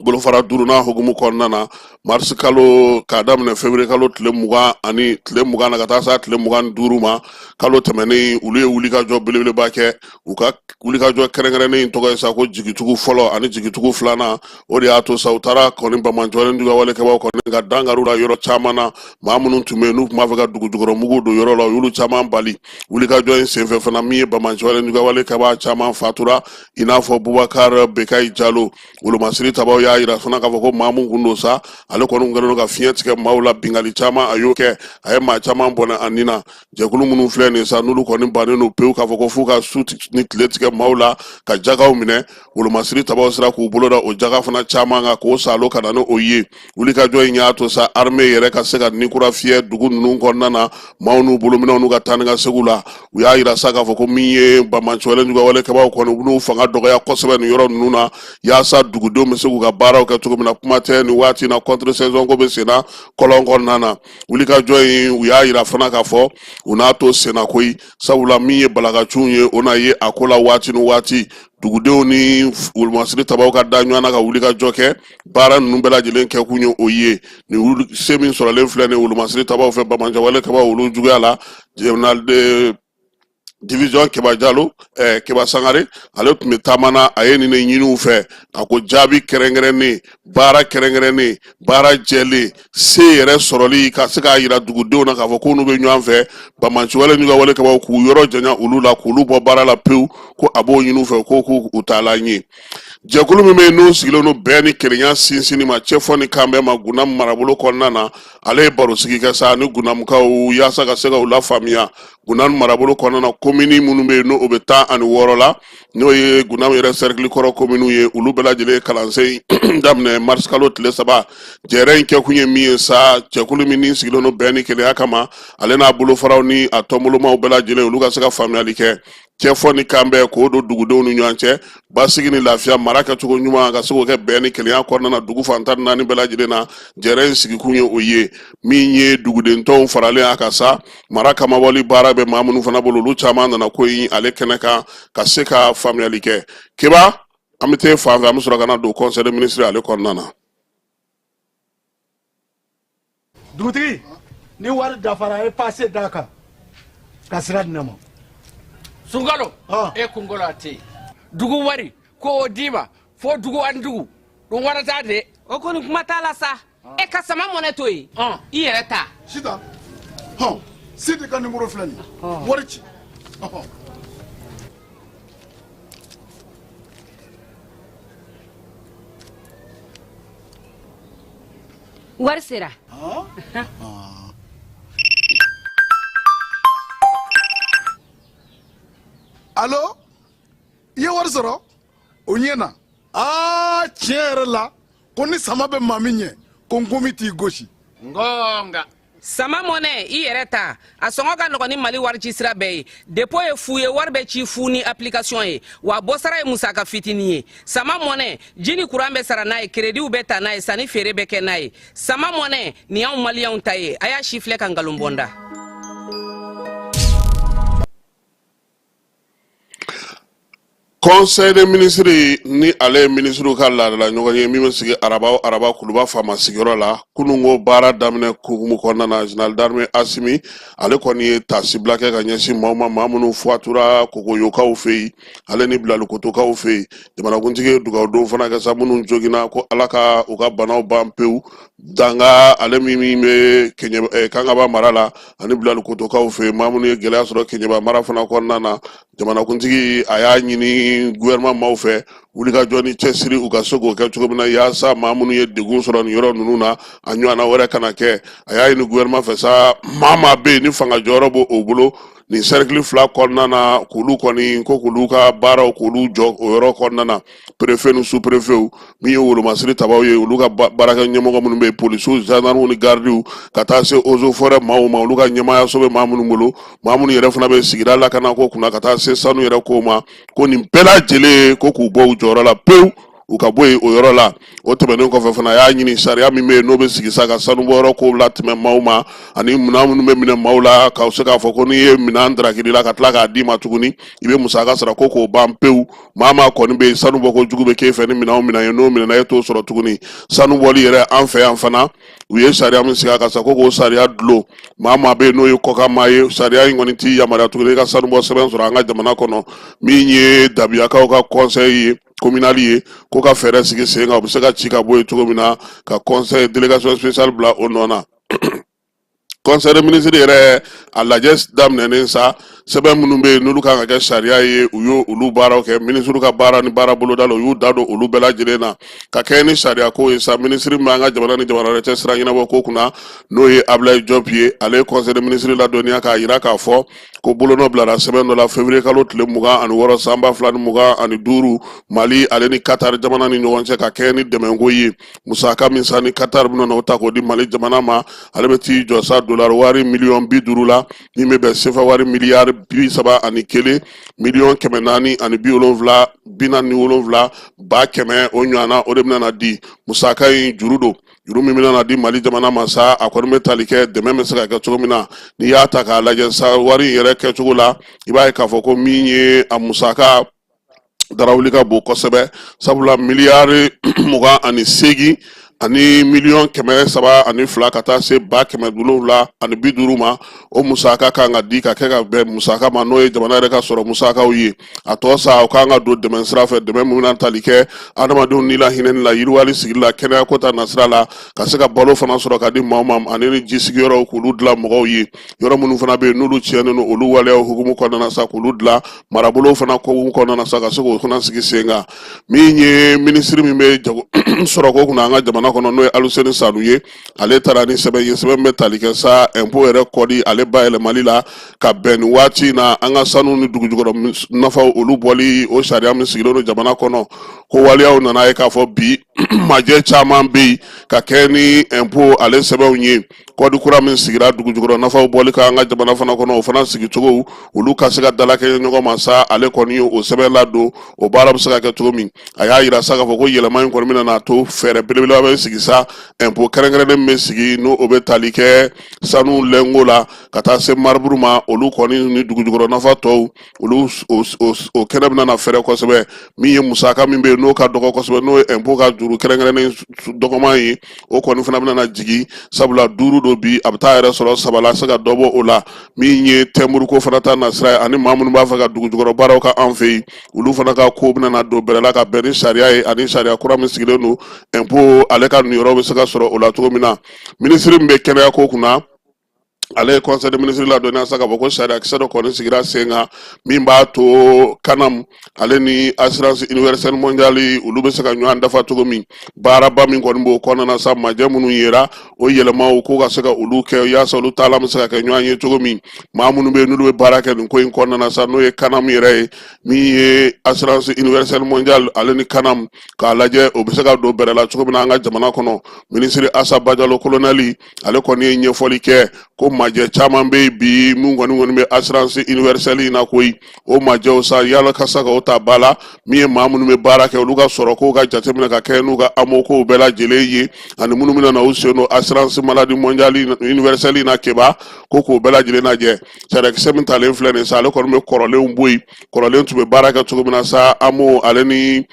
bolofara 5nan hukumu kɔnɔna na mars kalo k'a daminɛ février kalo tile 20 na ka taa sa tile 25 ma kalo tɛmɛnen olu ye wulikajɔ belebeleba kɛ u ka wulikajɔ kɛrɛnkɛrɛnnen in tɔgɔ ye sa ko jigitigiw fɔlɔ ani jigitigiw 2nan o de y'a to sa u taara kɔni bamanciya n'u ka walekɛbaw kɔni ka dangar'u la yɔrɔ caman na maa minnu tun bɛ yen n'u tun b'a fɛ ka dugujukɔrɔmugu don yɔrɔ la u y'olu caman bali wulikajɔ in senfɛ fana min ye bamanciya n'u ka walekɛbaw caman fatura i n'a fɔ Bubakar Bekayi Jalo wolomasiri tabaw y'a yira fana k'a fɔ ko maa mun kun don sa ale kɔni kɛlen don ka fiɲɛ tigɛ maaw la bingali caman a y'o kɛ a ye maa caman bɔnɛ a nin na jɛkulu minnu filɛ nin sa n'olu kɔni bannen don pewu k'a fɔ ko f'u ka su ni tile tigɛ maaw la ka jagaw minɛ wolomasiri tabaw sera k'u bolo da o jaga fana caman kan k'o salo ka na n'o ye wulikajɔ in y'a to sa armée yɛrɛ ka se ka nikura fiyɛ dugu ninnu kɔnɔna na maaw n'u bolominɛw n'u ka taa ni ka segu la u y'a yira sa k'a fɔ ko min ye bamanciya n'u ka walekɛbaw kɔni u n'u fanga dɔgɔya kosɛbɛ nin yɔrɔ ninnu na yaasa dugudenw bɛ se k'u ka baaraw kɛ cogo min na kuma tɛ nin waati na contre saison ko bɛ senna kɔlɔn kɔnɔna na wulikajɔ in u y'a yira fana k'a fɔ u n'a to senna koyi sabula min ye balakaciw ye o na ye a ko la waati ni waati dugudenw ni wolomasiri tabaw ka da ɲɔgɔn na ka wulikajɔ kɛ baara ninnu bɛɛ lajɛlen kɛ kun ye o ye nin se min sɔrɔlen filɛ nin wolomasiri tabaw fɛ bamanciya walekɛbaw olu juguya la division Keba Jalo Keba Sangare ale tun bɛ taamana a ye nin ɲiniw fɛ a ko jaabi kɛrɛnkɛrɛnnen baara kɛrɛnkɛrɛnnen baara jɛlen se yɛrɛ sɔrɔli ka se k'a yira dugudenw na k'a fɔ k'olu bɛ ɲɔgɔn fɛ bamanciya n'u ka walekɛbaw k'u yɔrɔ janya olu la k'olu bɔ baara la pewu ko a b'o ɲiniw fɛ ko k'u taala ɲɛ jɛkulu min bɛ yen n'o sigilen don bɛɛ ni kelenya sinsinni ma cɛfɔ ni kan bɛɛ ma Gunamu marabolo kɔnɔna na ale ye baro sigi kɛ sa ni Gunamukaw yaasa ka se ka u lafaamuya Gunamu marabolo kɔnɔna na komini minnu bɛ yen n'o bɛ 16 la n'o ye Gunamu yɛrɛ cercle kɔrɔ kominiw ye olu bɛɛ lajɛlen kalansen daminɛ mars kalo tile 3 jɛrɛ in kɛ kun ye min ye sa jɛkulu min ni sigilen don bɛɛ ni kelenya kama ale n'a bolofaraw ni a tɔnbolomaw bɛɛ lajɛlen olu ka se ka faamuyali kɛ cɛfɔ ni kan bɛɛ k'o don dugudenw ni ɲɔgɔn cɛ basigi ni lafiya mara kɛcogo ɲuman ka se k'o kɛ bɛn ni kelenya kɔnɔna na dugu fan 14 bɛɛ lajɛlen na jɛrɛ in sigikun ye o ye min ye dugudentɔnw faralen a kan sa mara kamabɔli baara bɛ maa minnu fana bolo olu caman nana ko in ale kɛnɛ kan ka se ka faamuyali kɛ Keba an bɛ taa fan fɛ an bɛ sɔrɔ ka na don conseil des ministres ale kɔnɔna na dugutigi ni wari dafara ye passe d'a kan ka sira di ne ma Sunkalo e kungolo ate dugu wari ko o dima fo dugu an dugu don warata de o koni kuma t'a la sa e ka sama mɔnɛ to ye i yɛrɛ ta sita sidi ka numéro filɛ nin wari ci wari sera Allo i ye wari sɔrɔ o ɲɛna tiɲɛ yɛrɛ la ko ni sama bɛ maa min ɲɛ ko n komi t'i gosi ngonga sama mɔnɛ i yɛrɛ ta a sɔngɔ ka nɔgɔn ni Mali wari ci sira bɛɛ ye dépôt ye fu ye wari bɛ ci fu ni application ye wa bɔsara ye musaka fitinin ye sama mɔnɛ ji ni courant bɛ sara n'a ye crédit bɛ ta n'a ye sanni feere bɛ kɛ n'a ye sama mɔnɛ nin y'anw maliyɛnw ta ye a y'a si filɛ ka nkalon bɔnda conseil des ministres ni ale ministre ka laadala ɲɔgɔn ye min bɛ sigi araba kuluba faama sigiyɔrɔ la kunun ko baara daminɛ kukumu kɔnɔna na général d'armée Asimi ale kɔni ye tasibila kɛ ka ɲɛsin maaw ma maa minnu fatura kokoyokaw fɛ yen ale ni bilalikotokaw fɛ yen jamanakuntigi ye dugawudenw fana kɛ sa minnu joginna ko ala ka u ka banaw ban pewu danga ale min bɛ Kangaba mara la ani bilalikotokaw fɛ yen maa minnu ye gɛlɛya sɔrɔ Keɲeba mara fana kɔnɔna na jamanakuntigi a y'a ɲini ni gouvernement maaw fɛ wuli ka jɔ ni cɛsiri u ka se k'o kɛ cogo min na yaasa maa minnu ye degun sɔrɔ nin yɔrɔ ninnu na a ɲɔgɔnna wɛrɛ kana kɛ a y'a ɲini gouvernement fɛ sa maa bɛ yen ni fanga jɔyɔrɔ b'o o bolo nin cercle fila kɔnɔna na k'olu kɔni ko k'olu ka baaraw k'olu jɔ o yɔrɔ kɔnɔna na préfet ni sous préfet min ye wolomasiri tabaw ye olu ka baarakɛ ɲɛmɔgɔ minnu bɛ yen polisiw gendarmew ni gardiw ka taa se eaux et forêts maaw ma olu ka ɲɛmaayaso bɛ maa minnu bolo maa minnu yɛrɛ fana bɛ sigida lakana ko kunna ka taa se sanu yɛrɛ ko ma ko nin bɛɛ lajɛlen ko k'u bɔ u jɔyɔrɔ la pewu u ka bɔ yen o yɔrɔ la o tɛmɛnen kɔfɛ fana y'a ɲini sariya min bɛ yen n'o bɛ sigi sa ka sanubɔyɔrɔ kow latɛmɛ maaw ma ani minɛn minnu bɛ minɛ maaw la k'aw se k'a fɔ ko n'i ye minɛn darakiri la ka tila k'a d'i ma tuguni i bɛ musaka sara ko k'o ban pewu maa kɔni bɛ yen sanu bɔ ko jugu bɛ k'e fɛ ni minɛn o minɛn ye n'o minɛna e t'o sɔrɔ tuguni sanu bɔli yɛrɛ an fɛ yan fana u ye sariya min sigi a kan sa ko k'o sariya dulon maa bɛ yen n'o ye kɔkanmaa ye sariya in kɔni t'i yamaruya tuguni i ka sanu bɔ sɛbɛn sɔrɔ an ka jamana kɔnɔ min ye dabiyakaw ka conseil ye communal ye ko ka fɛɛrɛ sigi sen kan u bɛ se ka ci ka bɔ yen cogo min na ka conseil délégation spéciale bila o nɔ na conseil des ministres yɛrɛ a lajɛ daminɛnen sa sɛbɛn minnu bɛ yen n'olu kan ka kɛ sariya ye u y'o olu baaraw kɛ ministre ka baara ni baara boloda la u y'u da don olu bɛɛ lajɛlen na ka kɛ ni sariya ko ye sa ministre min b'an ka jamana ni jamana wɛrɛ cɛ sira ɲɛnabɔ ko kunna n'o ye Ablaye Diop ye ale ye conseil des ministres ladɔnniya k'a jira k'a fɔ ko bolonɔ bilara sɛbɛn dɔ la février kalo tile 26 san 2025 Mali ale ni Qatar jamana ni ɲɔgɔn cɛ ka kɛ ni dɛmɛko ye musaka min sa ni Qatar bɛna n'o ta k'o di Mali jamana ma ale bɛ t'i jɔ sa dollar wari miliyɔn 50 la min bɛ bɛn sefa wari miliyari 31 miliyɔn 447 ba kɛmɛ o ɲɔgɔnna o de bɛna na di musaka in juru don juru min bɛna na di Mali jamana ma sa a kɔni bɛ tali kɛ dɛmɛ bɛ se ka kɛ cogo min na n'i y'a ta k'a lajɛ sa wari in yɛrɛ kɛcogo la i b'a ye k'a fɔ ko min ye a musaka darawuli ka bon kosɛbɛ sabula miliyari 28 ani miliyɔn 302 ka taa se ba 750 ma o musaka kan ka di ka kɛ ka bɛn musaka ma n'o ye jamana yɛrɛ ka sɔrɔ musakaw ye a tɔ sa o kan ka don dɛmɛ sira fɛ dɛmɛ min bɛna tali kɛ adamadenw ni la hinɛ ni la yiriwali sigili la kɛnɛya ko ta nasira la ka se ka balo fana sɔrɔ ka di maaw ma ani ni ji sigiyɔrɔw k'olu dilan mɔgɔw ye yɔrɔ minnu fana bɛ yen n'olu tiɲɛnen don olu waleyaw hukumu kɔnɔna sa k'olu dilan marabolow fana hukumu kɔnɔna sa ka se k'o fana sigi sen kan min ye minisiri min bɛ jago sɔrɔ ko kunna an ka jamana kɔnɔ n'o ye Aluseni Sanu ye ale taara ni sɛbɛn ye sɛbɛn bɛ tali kɛ sa impôt yɛrɛ kɔdi ale bayɛlɛmali la ka bɛn ni waati na an ka sanu ni dugujukɔrɔ nafaw olu bɔli o sariya min sigilen don jamana kɔnɔ ko waleyaw nana ye k'a fɔ bi majɛ caman bɛ yen ka kɛ ni impôt ale sɛbɛnw ye kɔdi kura min sigira dugujukɔrɔ nafaw bɔli ka an ka jamana fana kɔnɔ o fana sigicogo olu ka se ka dalakɛ ɲɔgɔn ma sa ale kɔni ye o sɛbɛn ladon o baara bɛ se ka kɛ cogo min a y'a yira sa k'a fɔ ko yɛlɛma in kɔni bɛna n'a to fɛɛrɛ belebeleba bɛ sigi sa impôt kɛrɛnkɛrɛnnen bɛ sigi n'o o bɛ tali kɛ sanu lɛngo la ka taa se mariburu ma olu kɔni ni dugujukɔrɔ nafa tɔw olu o kɛnɛ bɛna na fɛrɛ kosɛbɛ min ye musaka min bɛ yen n'o ka dɔgɔ kosɛbɛ n'o ye impôt ka juru kɛrɛnkɛrɛnnen dɔgɔman ye o kɔni fana bɛna na jigi sabula duuru do bi a bɛ taa yɛrɛ sɔrɔ sabala se ka dɔ bɔ o la min ye tɛmuruko fana ta nasira ye ani maa minnu b'a fɛ ka dugujukɔrɔ baaraw ka an fɛ yen olu fana ka ko bɛna na don bɛrɛ la ka bɛn ni sariya ye ani sariya kura min sigilen don impôt ale ka niyɔrɔ bɛ se ka sɔrɔ o la cogo min na minisiri min bɛ kɛnɛya ko kunna ale ye conseil des ministres ladɔnniya sa k'a fɔ ko sariya kisɛ dɔ kɔni sigira sen kan min b'a to kanam ale ni assurance universelle mondiale olu bɛ se ka ɲɔgɔn dafa cogo min baaraba min kɔni b'o kɔnɔna sa majɛ minnu yera o yɛlɛmaw ko ka se ka olu kɛ yaasa olu taalan bɛ se ka kɛ ɲɔgɔn ye cogo min maa minnu bɛ yen n'olu bɛ baara kɛ nin ko in kɔnɔna sa n'o ye kanam yɛrɛ ye min ye assurance universelle mondiale ale ni kanam k'a lajɛ o bɛ se ka don bɛrɛ la cogo min na an ka jamana kɔnɔ minisiri Asa Bajalo kolonɛli ale kɔni ye ɲɛfɔli kɛ ko majɛ caman bɛ yen bi mun kɔni bɛ assurance universelle in na koyi o majɛw sa yala ka se ka o ta ba la min ye maa minnu bɛ baara kɛ olu ka sɔrɔ kow ka jateminɛ ka kɛ n'u ka amokow bɛɛ lajɛlen ye ani minnu bɛna na u sen don assurance maladie mondiale universelle in na keba ko k'o bɛɛ lajɛlen lajɛ sariya kisɛ min talen filɛ nin sa ale kɔni bɛ kɔrɔlenw bɔ yen kɔrɔlen tun bɛ baara kɛ cogo min na sa amo ale ni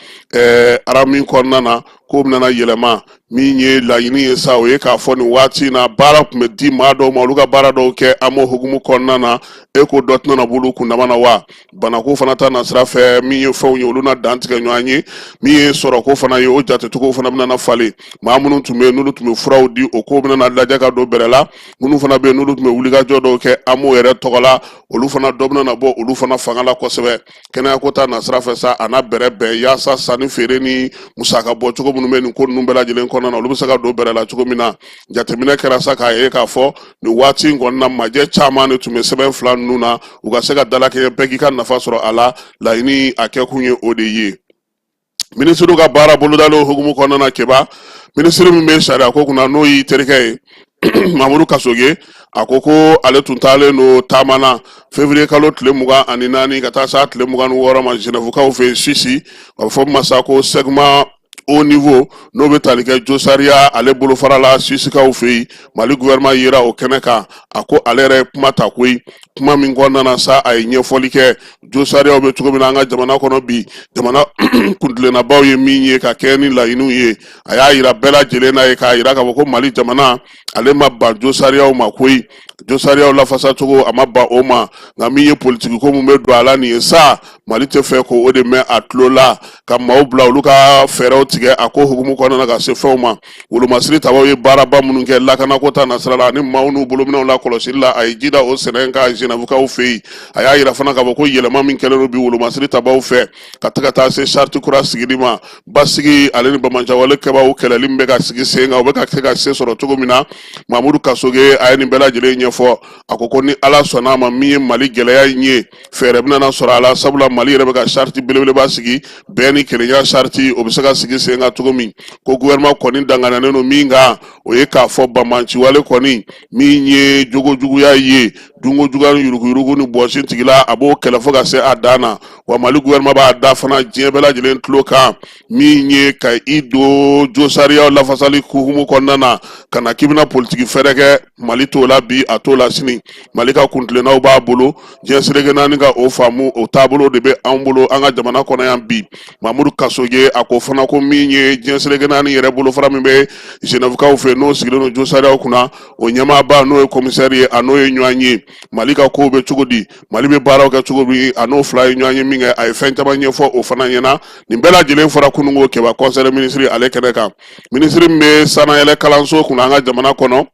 aramin kɔnɔna na ko bɛna yɛlɛma min ye laɲini ye sa o ye k'a fɔ nin waati na baara tun bɛ di maa dɔw ma olu ka baara dɔw kɛ an m'o hukumu kɔnɔna na e ko dɔ tɛna na bolo kundama na wa banako fana ta na sira fɛ min ye fɛnw ye olu na dan tigɛ ɲɔgɔn ye min ye sɔrɔko fana ye o jatecogo fana bɛna na falen maa minnu tun bɛ yen n'olu tun bɛ furaw di o ko bɛna na lajɛ ka don bɛrɛ la minnu fana bɛ yen n'olu tun bɛ wulikajɔ dɔw kɛ an m'o yɛrɛ tɔgɔ la olu fana dɔ bɛna na bɔ olu fana fanga la kosɛbɛ kɛnɛyako ta na sira fɛ sa a n'a bɛrɛ bɛn yaasa sanni feere ni musaka bɔ cogo minnu bɛ nin ko ninnu bɛɛ lajɛlen kɔnɔna na olu bɛ se ka don bɛrɛ la cogo min na jateminɛ kɛra sa k'a ye k'a fɔ nin waati in kɔnɔna majɛ caman de tun bɛ sɛbɛn fila ninnu na u ka se ka dalakɛɲɛ bɛɛ k'i ka nafa sɔrɔ a la laɲini a kɛkun ye o de ye minisiriw ka baara bolodalen hukumu kɔnɔna na keba minisiri min bɛ sariya ko kunna n'o y'i terikɛ ye Mamadou Kasoge a ko ko ale tun taalen no taama na février kalo tile 24 ka taa sa tile 26 ma Genèvecaw fɛ Suisse a bɛ fɔ masa ko segment au niveau n'o bɛ tali kɛ Josaria ale bolofara la Suissekaw fɛ yen Mali gouvernement yera o kɛnɛ kan a ko ale yɛrɛ kuma ta koyi kuma min kɔnɔna na sa a ye ɲɛfɔli kɛ Josariaw bɛ cogo min na an ka jamana kɔnɔ bi jamana kuntilennabaw ye min ye ka kɛ ni laɲiniw ye a y'a yira bɛɛ lajɛlen na ye k'a yira k'a fɔ ko Mali jamana ale ma ban Josariaw ma koyi Josariaw lafasa cogo a ma ban o ma nka min ye politiki ko mun bɛ don a la nin ye sa Mali tɛ fɛ ko o de mɛn a tulo la ka maaw bila olu ka fɛɛrɛw tigɛ a ko hukumu kɔnɔna na ka se fɛnw ma wolomasiri tabaw ye baaraba minnu kɛ lakanako ta nasira la ani maaw n'u bolominɛw la kɔlɔsili la a ye jida o sɛnɛ ka Genèvecaw fɛ yen a y'a yira fana k'a fɔ ko yɛlɛma min kɛlen don bi wolomasiri tabaw fɛ ka taga taa se charte kura sigili ma basigi ale ni Bamajawale kɛbaw kɛlɛli min bɛ ka sigi sen kan o bɛ ka se ka se sɔrɔ cogo min na Mamadou Kasoge a ye nin bɛɛ lajɛlen ɲɛfɔ a ko ni Ala sɔnna ma min ye Mali gɛlɛya in ye fɛɛrɛ bɛna na sɔrɔ a la sabula Mali yɛrɛ bɛ ka charte belebeleba sigi bɛɛ ni kelenya charte o bɛ se ka sigi sen kan cogo min ko gouvernement kɔni danganalen don min kan o ye k'a fɔ Bamaciwale kɔni min ye jogojuguya ye dunkojuguya ni yuruguyurugu ni bɔnsi tigila a b'o kɛlɛ fo ka se a dan na wa Mali gouvernement b'a da fana diɲɛ bɛɛ lajɛlen tulo kan min ye ka i don Josariaw lafasali hukumu kɔnɔna na ka na k'i bɛna politiki fɛɛrɛ kɛ Mali t'o la bi a t'o la sini Mali ka kuntilennaw b'a bolo diɲɛ seleke naani ka o faamu o taabolo de bɛ an bolo an ka jamana kɔnɔ yan bi Mamadou Kasoge a ko fana ko min ye diɲɛ seleke naani yɛrɛ bolofara min bɛ Genèvecaw fɛ n'o sigilen don Josariaw kunna o ɲɛmaaba n'o ye commissaire ye a n'o ye ɲɔgɔn ye Mali ka kow bɛ cogo di Mali bɛ baaraw kɛ cogo di a n'o fila ye ɲɔgɔn ye min kɛ a ye fɛn caman ɲɛfɔ o fana ɲɛna nin bɛɛ lajɛlen fɔra kununko kɛba conseil ministre ale kɛnɛ kan minisiri min bɛ sanayɛlɛ kalanso kunna an ka jamana kɔnɔ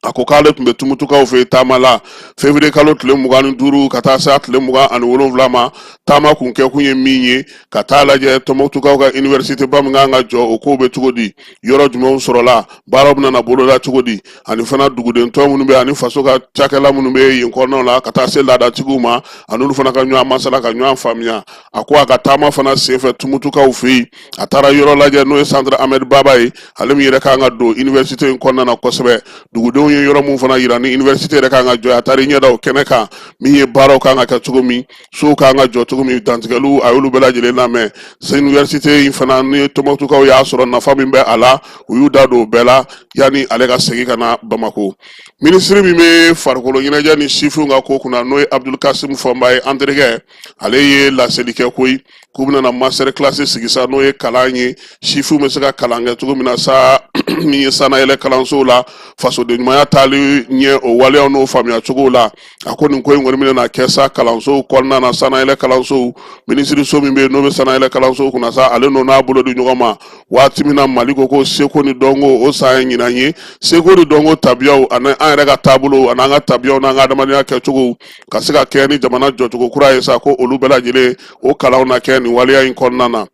a ko k'ale tun bɛ tumutukaw fɛ taama la février kalo tile 25 ka taa se tile 27 ma taama kun kɛ kun ye min ye ka taa lajɛ Tɔnbukutukaw ka université ba min kan ka jɔ o kow bɛ cogo di yɔrɔ jumɛnw sɔrɔla baaraw bɛna na boloda cogo di ani fana dugudentɔ minnu bɛ ani faso ka cakɛla minnu bɛ yen kɔnɔnaw la ka taa se laadatigiw ma ani olu fana ka ɲɔgɔn masala ka ɲɔgɔn faamuya a ko a ka taama fana senfɛ tumutukaw fɛ yen a taara yɔrɔ lajɛ n'o ye centre Ahmed Baba ye ale min yɛrɛ kan ka don université in kɔnɔna na kosɛbɛ dugudenw ye yɔrɔ mun fana yira ni université yɛrɛ kan ka jɔ a taara ɲɛda o kɛnɛ kan min ye baaraw kan ka kɛ cogo min sow kan ka jɔ cogo min dantigɛliw a y'olu bɛɛ lajɛlen lamɛn se université in fana ni Tɔnbukutukaw y'a sɔrɔ nafa min bɛ a la u y'u da don o bɛɛ la yanni ale ka segin ka na Bamako minisiri min bɛ farikolo ɲɛnajɛ ni sifinw ka ko kunna n'o ye Abdul Kasim Fɔnba ye an terikɛ ale ye laseli kɛ koyi k'u bɛna na master classe sigi sa n'o ye kalan ye sifinw bɛ se ka kalan kɛ cogo min na sa min ye sanayɛlɛ kalansow la fasoden ɲumanya taali ɲɛ o waleyaw n'o faamuya cogo la a ko nin ko in kɔni bɛna na kɛ sa kalansow kɔnɔna na sanayɛlɛ kalansow minisiri so min bɛ yen n'o bɛ sanayɛlɛ kalansow kunna sa ale n'o n'a bolo di ɲɔgɔn ma waati min na Mali ko ko seko ni dɔnko o san ye ɲinan ye seko ni dɔnko tabiyaw ani an yɛrɛ ka taabolo ani an ka tabiyaw n'an ka adamadenya kɛcogo ka se ka kɛ ni jamana jɔcogo kura ye sa ko olu bɛɛ lajɛlen o kalanw na kɛ nin waleya in kɔnɔna na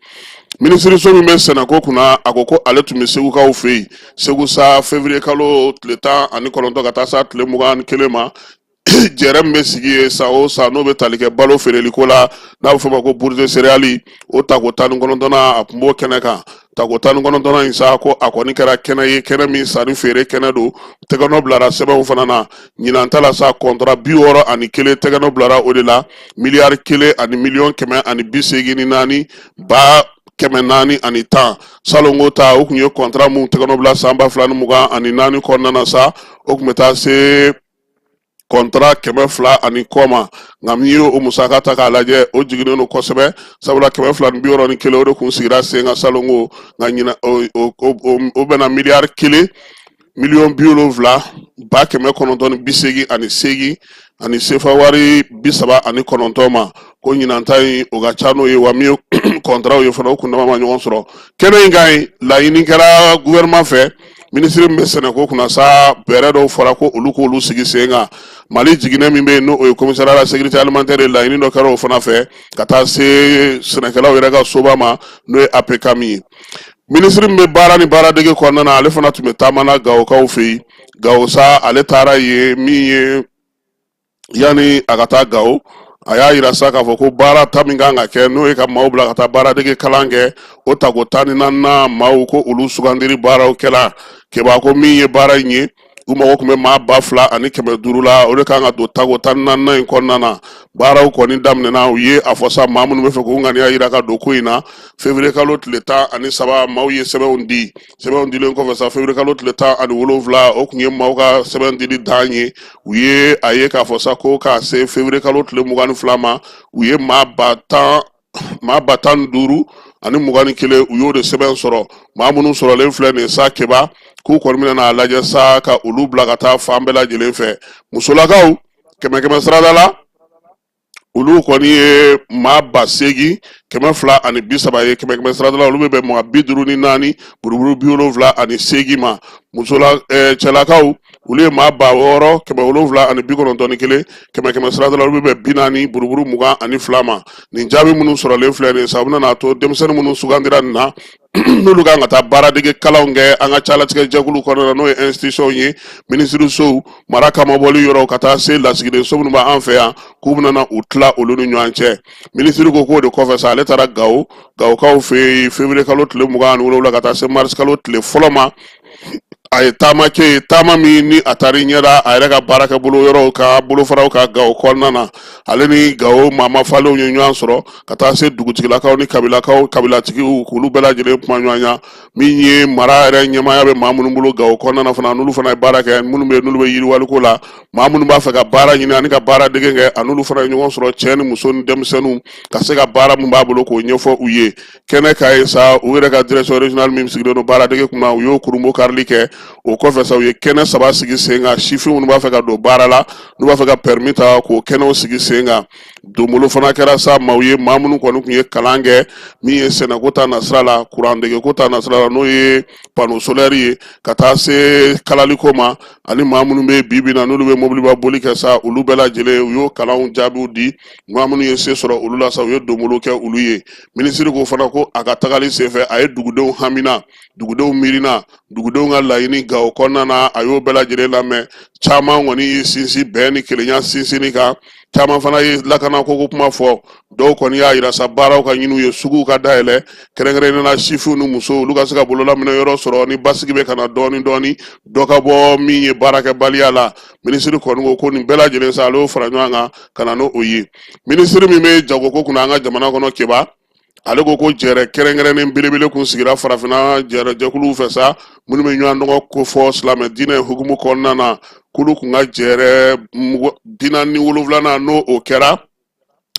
minisiri so min bɛ sɛnɛko kunna a ko ale tun bɛ segukaw fɛ yen segu sa février kalo tile 19 ka taa sa tile 21 ma jɛrɛ min bɛ sigi ye sa o sa n'o bɛ tali kɛ balo feereliko la n'a bɛ fɔ ma ko bourse de céréales o tako 19 a tun b'o kɛnɛ kan tako 19 in sa ko a kɔni kɛra kɛnɛ ye kɛnɛ min sanni feere kɛnɛ don tɛgɛnɔ bilara sɛbɛnw fana na ɲinan ta la sa contrat 61 tɛgɛnɔ bilara o de la miliyari 1 ani miliyɔn 184 ba 410 salongo ta o kun ye contrat mun tɛgɛnɔ bila san 2024 kɔnɔna na sa o kun bɛ taa se contrat 200 ani kɔma nka min ye o musaka ta k'a lajɛ o jiginnen don kosɛbɛ sabula 261 o de kun sigira sen ka salongo nka ɲina o bɛna miliyari 1 miliyɔn 70 ba 988 ani sefa wari 39 ma ko ɲinanta in o ka ca n'o ye wa min ye contrat ye fana o kundama ma ɲɔgɔn sɔrɔ kɛnɛ in kan ɲi laɲini kɛra gouvernement fɛ ministre min bɛ sɛnɛko kunna sa bɛrɛ dɔw fɔra ko olu k'olu sigi sen kan mali jiginɛ min bɛ yen n'o ye commissariat à la sécurité alimentaire ye laɲini dɔ kɛra o fana fɛ ka taa se sɛnɛkɛlaw yɛrɛ ka soba ma n'o ye APK min ye ministre min bɛ baara ni baaradege kɔnɔna na ale fana tun bɛ taamana Gawokaw fɛ yen Gawo sa ale taara ye min ye yani a ka taa Gawo a y'a yira sa k'a fɔ ko baara ta min kan ka kɛ n'o ye ka maaw bila ka taa baaradege kalan kɛ o tako 14 maaw ko olu sugandiri baaraw kɛla keba ko min ye baara in ye u mago tun bɛ maa 2,000 ani 500 la o de kan ka don tako 14 in kɔnɔna na baaraw kɔni daminɛna u ye a fɔ sa maa minnu bɛ fɛ k'u ŋaniya yira ka don ko in na février kalo tile 13 maaw ye sɛbɛnw di sɛbɛnw dilen kɔfɛ sa février kalo tile 17 o tun ye maaw ka sɛbɛn dili dan ye u ye a ye k'a fɔ sa ko k'a se février kalo tile 22 ma u ye maa 15 ani 21 u y'o de sɛbɛn sɔrɔ maa minnu sɔrɔlen filɛ nin sa keba k'u kɔni bɛna n'a lajɛ sa ka olu bila ka taa fan bɛɛ lajɛlen fɛ musolakaw 100 sarada la olu kɔni ye maa 8,000 230 ye 100 sarada la olu bɛ bɛn maa 54 buruburu 78 ma cɛlakaw olu ye maa 6,000 791 100 sarada la olu bɛ bɛn 40 buruburu 22 ma nin jaabi minnu sɔrɔlen filɛ nin sabu na to denmisɛnnin minnu sugandira nin na n'olu kan ka taa baaradege kalanw kɛ an ka calatigɛ jɛkulu kɔnɔna na n'o ye institution ye ministre sow mara kamabɔli yɔrɔ ka taa se lasigiden so minnu b'an fɛ yan k'u bɛna u tila olu ni ɲɔgɔn cɛ ministre ko k'o de kɔfɛ sa ale taara Gawokaw fɛ yen février kalo tile 27 ka taa se mars kalo tile fɔlɔ ma a ye taama kɛ taama min ni a taara ɲɛda a yɛrɛ ka baarakɛ bolo yɔrɔw ka bolofaraw ka Gawo kɔnɔna na ale ni Gawo maama falenw ye ɲɔgɔn sɔrɔ ka taa se dugutigilakaw ni kabilatigiw k'olu bɛɛ lajɛlen kuma ɲɔgɔn ya min ye mara yɛrɛ ɲɛmaya bɛ maa minnu bolo Gawo kɔnɔna na fana n'olu fana ye baara kɛ minnu bɛ n'olu bɛ yiriwaliko la maa minnu b'a fɛ ka baara ɲini ani ka baara dege kɛ a n'olu fana ye ɲɔgɔn sɔrɔ cɛ ni muso ni denmisɛnninw ka se ka baara min b'a bolo k'o ɲɛfɔ u ye kɛnɛ ka ye sa u yɛrɛ ka direction régionale min sigilen don baara dege kunna u y'o kurunbɔ karili kɛ o kɔfɛ sa u ye kɛnɛ 3 sigi sen kan sifin minnu b'a fɛ ka don baara la n'u b'a fɛ ka permis ta k'o kɛnɛw sigi sen kan donbolo fana kɛra sa maaw ye maa minnu kɔni tun ye kalan kɛ min ye sɛnɛko ta nasira la courant degeko ta nasira la n'o ye panneau solaire ye ka taa se kalaliko ma ani maa minnu bɛ bibi na n'olu bɛ mobiliba boli kɛ sa olu bɛɛ lajɛlen u y'o kalanw jaabiw di maa minnu ye se sɔrɔ olu la sa u ye donbolo kɛ olu ye ministre ko fana ko a ka tagali senfɛ a ye dugudenw hamina dugudenw miirina dugudenw ka laɲini Gawo kɔnɔna na a y'o bɛɛ lajɛlen lamɛn caman kɔni y'i sinsin bɛn ni kelenya sinsinni kan caman fana ye lakanako ko kuma fɔ dɔw kɔni y'a yira sa baaraw ka ɲini u ye suguw ka dayɛlɛ kɛrɛnkɛrɛnnena sifinw ni musow olu ka se ka bololaminɛ yɔrɔ sɔrɔ ni basigi bɛ ka na dɔɔni dɔɔni dɔ ka bɔ min ye baarakɛbaliya la ministre kɔni ko nin bɛɛ lajɛlen sa ale y'o fara ɲɔgɔn kan ka na n'o ye ministre min bɛ jagoko kunna an ka jamana kɔnɔ keba ale ko jɛrɛ kɛrɛnkɛrɛnnen belebele kun sigira farafinna jɛkuluw fɛ sa minnu bɛ ɲɔgɔn dɔgɔ ko fɔ silamɛ diinɛ hukumu kɔnɔna na k'olu kun ka jɛrɛ 47 n'o o kɛra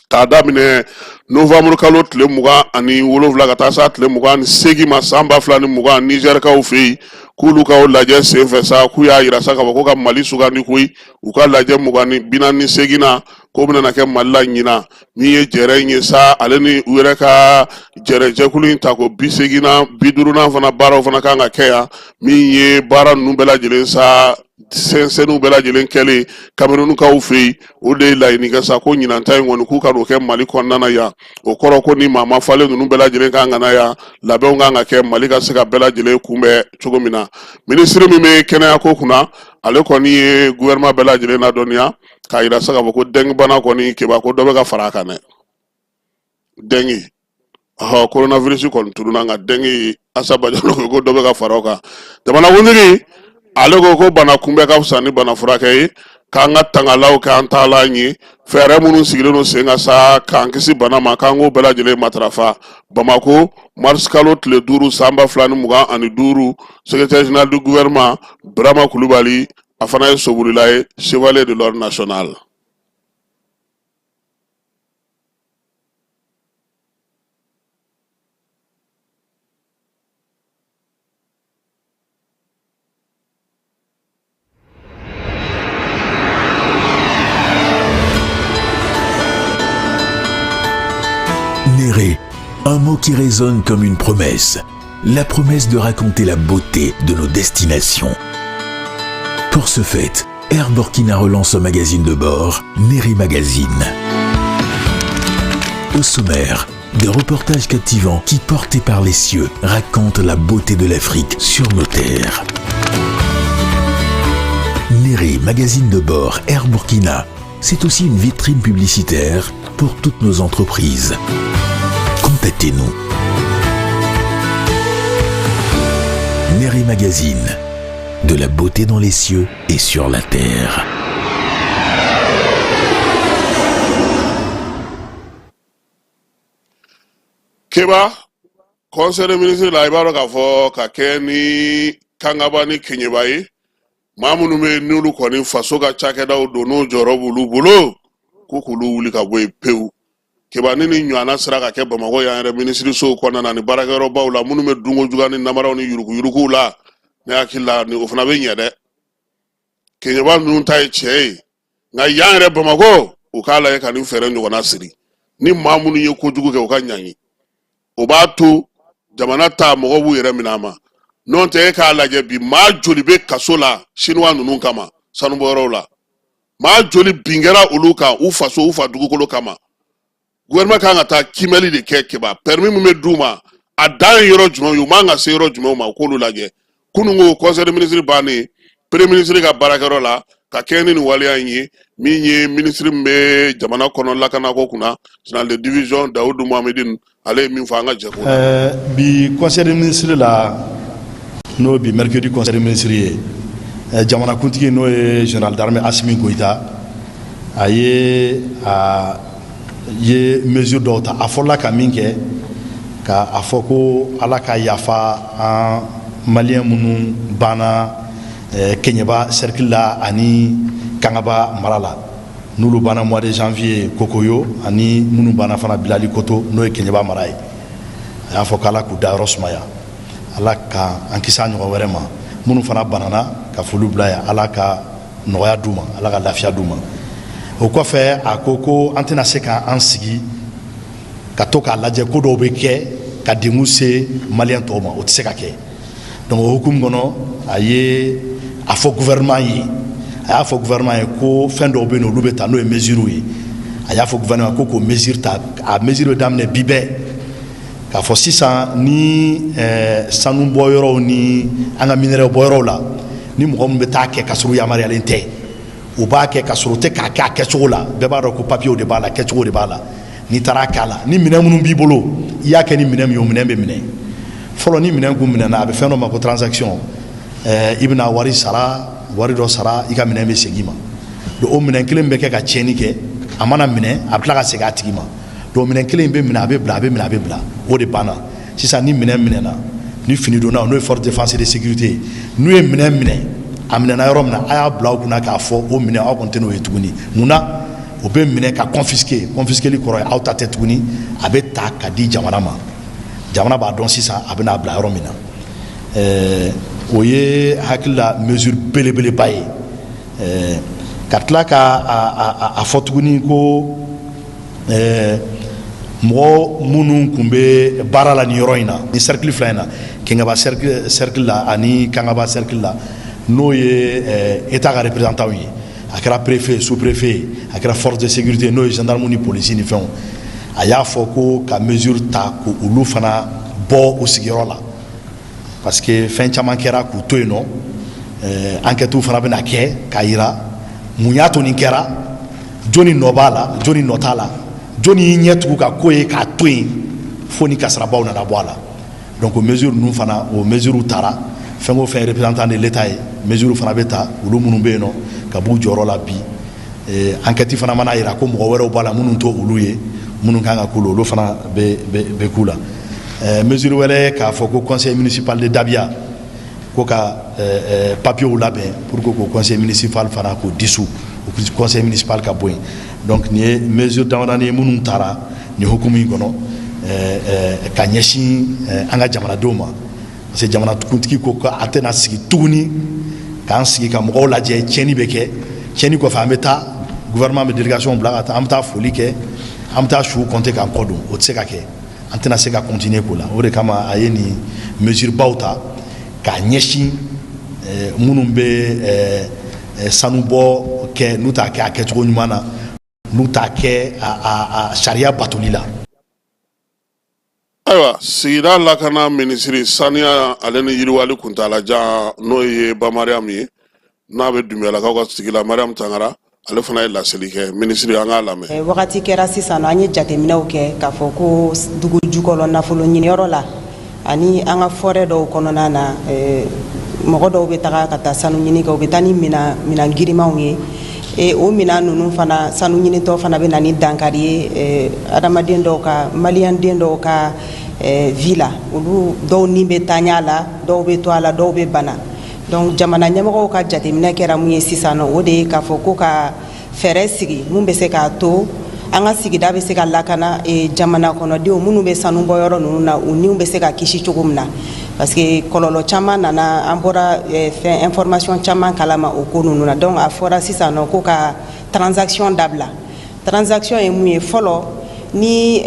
k'a daminɛ novembre kalo tile 27 ka taa sa tile 28 ma san 2020 Nizɛrikaw fɛ yen k'olu ka o lajɛ senfɛ sa k'u y'a yira sa k'a fɔ ko ka Mali sugandi koyi u ka lajɛ 48 na k'o bɛna kɛ Mali la ɲina min ye jɛrɛ in ye sa ale ni u yɛrɛ ka jɛrɛ jɛkulu in ta ko 50 fana baaraw fana kan ka kɛ yan min ye baara ninnu bɛɛ lajɛlen sa sɛnsɛnniw bɛɛ lajɛlen kɛlen Kamerunkaw fɛ yen o de ye laɲini kɛ sa ko ɲinanta in kɔni k'u ka n'o kɛ Mali kɔnɔna na yan o kɔrɔ ko ni maa falen ninnu bɛɛ lajɛlen kan ka na yan labɛnw kan ka kɛ Mali ka se ka bɛɛ lajɛlen kunbɛn cogo min na ministre min bɛ kɛnɛyako kunna ale kɔni ye gouvernement bɛɛ lajɛlen ladɔnniya k'a yira sa k'a fɔ ko dengue bana kɔni keba ko dɔ bɛ ka fara a kan dɛ dengue coronavirus kɔni tununa nka dengue Asa Bajalo ko dɔ bɛ ka fara o kan jamanakuntigi ale ko bana kunbɛ ka fisa ni bana furakɛ ye k'an ka tangalaw k'an taalan ye fɛɛrɛ minnu sigilen don sen kan sa k'an kisi bana ma k'an k'o bɛɛ lajɛlen matarafa Bamako mars kalo tile 5 san 2025 secrétaire général du gouvernement Burama Kulubali a fana ye sobolila ye chevalier de l'ordre national. Néré, un mot qui résonne comme une promesse. La promesse de raconter la beauté de nos destinations. Pour ce fait, Air Burkina relance un magazine de bord, Néré Magazine. Au sommaire, des reportages captivants qui, portés par les cieux, racontent la beauté de l'Afrique sur nos terres. Néré Magazine de bord Air Burkina, c'est aussi une vitrine publicitaire pour toutes nos entreprises. Contactez-nous. Néré Magazine, de la beauté dans les cieux et sur la terre. Keba, conseil des ministres de la Ibaro Kafo, Kakeni, Kangabani, Kenyebaye, Mamunume, Nulu Koni, Fasoga, Chakeda, Dono, Jorobu, Lubulo, Kukulu, Likawe, Peu. Keba nini nyana siraka ke Bamako ya ministre so kwana na ni barakero bawla Munume dungo jugani namara ni yuruku la ne akila ni ofana be nyede Kenyeba nun tai che na yanre Bamako ukala ye kanu fere ni wana siri ni mamunu ye kojugu ke ukanyanyi obatu jamana ta mo bu yere minama non te ka laje bi ma joli be kasola shinwa nunun kama sanu borola ma joli bingera uluka ufa dugukolo kama gouvernement kan ata kimeli de kekeba permis mu meduma adan yoro juma yu manga se yoro juma ma ko lu laje kunungo conseil des ministres bani premier ministre ka barakero la ka keni ni wali anyi minye ministre mbe jamana kono lakana ko kuna général de division Daoud Mohamedine ale min fanga je ko bi conseil des ministres la no bi mercredi conseil des ministres jamana kuntigi no général d'armée Assimi Goïta aye a ye mesure dɔw ta a fɔla ka min kɛ ka a fɔ ko ala ka yafa an maliyɛn minnu banna Keɲeba cercle la ani Kangaba mara la n'olu banna mois de janvier Kokoyo ani minnu banna fana Bilali Koto n'o ye Keɲeba mara ye a y'a fɔ k'ala k'u dayɔrɔ sumaya ala ka an kisi a ɲɔgɔn wɛrɛ ma minnu fana banana ka foli bila ye ala ka nɔgɔya d'u ma ala ka lafiya d'u ma. O kɔfɛ a ko ko an tɛna se k'an sigi ka to k'a lajɛ ko dɔw bɛ kɛ ka dengun se maliyɛn tɔw ma o tɛ se ka kɛ donc o hukumu kɔnɔ a ye a fɔ gouvernement ye a y'a fɔ gouvernement ye ko fɛn dɔw bɛ yen olu bɛ ta n'o ye mesure ye a y'a fɔ gouvernement ko k'o mesure ta a mesure bɛ daminɛ bi bɛɛ k'a fɔ sisan ni sanu bɔyɔrɔw ni an ka minɛrɛ bɔyɔrɔw la ni mɔgɔ min bɛ taa kɛ ka sɔrɔ u yamaruyalen tɛ. U b'a kɛ ka sɔrɔ u tɛ k'a kɛ a kɛcogo la bɛɛ b'a dɔn ko papiyew de b'a la kɛcogo de b'a la n'i taara k'a la ni minɛn minnu b'i bolo i y'a kɛ ni minɛn min ye o minɛn bɛ minɛ fɔlɔ ni minɛn kun minɛna a bɛ fɛn dɔ ma ko transaction i bɛna wari dɔ sara i ka minɛn bɛ segin i ma donc o minɛn kelen bɛ kɛ ka tiɲɛni kɛ a mana minɛ a bɛ tila ka segin a tigi ma donc minɛn kelen bɛ minɛ a bɛ bila o de banna sisan ni minɛn minɛna ni fini donna n'o ye force de défense et de sécurité n'u ye minɛn minɛ a minɛna yɔrɔ min na a y'a bila aw kunna k'a fɔ o minɛ aw kɔni tɛ n'o ye tuguni munna o bɛ minɛ ka confisquer kɔrɔ ye aw ta tɛ tuguni a bɛ ta ka di jamana ma jamana b'a dɔn sisan a bɛna bila yɔrɔ min na o ye hakilila mesure belebeleba ye ka tila ka a fɔ tuguni ko mɔgɔ minnu tun bɛ baara la nin yɔrɔ in na ni cercle fila in na Keɲeba cercle la ani Kangaba cercle la n'o ye état ka représentant ye a kɛra préfet sous-préfet a kɛra force de sécurité n'o ye gendarme ni polisi ni fɛnw a y'a fɔ ko ka mesure ta ko olu fana bɔ u sigiyɔrɔ la parce que fɛn caman kɛra k'u to yen nɔ enquêtes fana bɛna kɛ k'a yira mun y'a to nin kɛra joni nɔ b'a la joni nɔ t'a la joni y'i ɲɛ tugu ka ko ye k'a to yen fo ni kasarabaw nana bɔ a la donc o mesure ninnu fana o mesure taara fɛn o fɛn représentant de l'état ye mesure fana bɛ ta olu minnu bɛ yen nɔ ka b'u jɔyɔrɔ la bi enquête fana mana yira ko mɔgɔ wɛrɛw b'a la minnu to olu ye minnu kan ka k'u la olu fana bɛ k'u la mesure wɛrɛ k'a fɔ ko conseil municipal de Dabia ko ka papier labɛn pour que le conseil municipal fana ko dissous o conseil municipal ka bɔ yen donc nin ye mesure damadɔni ye minnu taara nin hukumu in kɔnɔ ka ɲɛsin an ka jamanadenw ma parce que jamanakuntigi ko ko a tɛna sigi tuguni k'an sigi ka mɔgɔw lajɛ tiɲɛni bɛ kɛ tiɲɛni kɔfɛ an bɛ taa gouvernement bɛ délégation bila ka taa an bɛ taa foli kɛ an bɛ taa suw compter k'an kɔ don o tɛ se ka kɛ an tɛna se ka continuer ko la o de kama a ye nin mesure baw ta k'a ɲɛsin minnu bɛ sanubɔ kɛ n'u t'a kɛ a kɛcogo ɲuman na n'u t'a kɛ a sariya batoli la. Ayiwa sigida lakana minisiri saniya ale ni yiriwali kuntalajan n'o ye Bamariam ye n'a bɛ Dumbuya-lakaw ka sigi la Mariam Tangara ale fana ye laseli kɛ minisiri an k'a lamɛn. Wagati kɛra sisan an ye jateminɛw kɛ k'a fɔ ko dugu jukɔrɔ nafolo ɲiniyɔrɔ la ani an ka forêt dɔw kɔnɔna na mɔgɔ dɔw bɛ taga ka taa sanu ɲini kɛ u bɛ taa ni minan girimanw ye o minan ninnu fana sanu ɲinitɔ fana bɛ na ni dankari ye adamaden dɔw ka maliyɛnden dɔw ka vie la olu dɔw ni bɛ taaɲa la dɔw bɛ to a la dɔw bɛ bana donc jamana ɲɛmɔgɔw ka jateminɛ kɛra mun ye sisan o de ye k'a fɔ ko ka fɛɛrɛ sigi mun bɛ se k'a to an ka sigida bɛ se ka lakana jamana kɔnɔdenw minnu bɛ sanubɔyɔrɔ ninnu na u niw bɛ se ka kisi cogo min na parce que kɔlɔlɔ caman nana an bɔra fɛn information caman kalama o ko ninnu na donc a fɔra sisan ko ka transaction dabila transaction ye mun ye fɔlɔ ni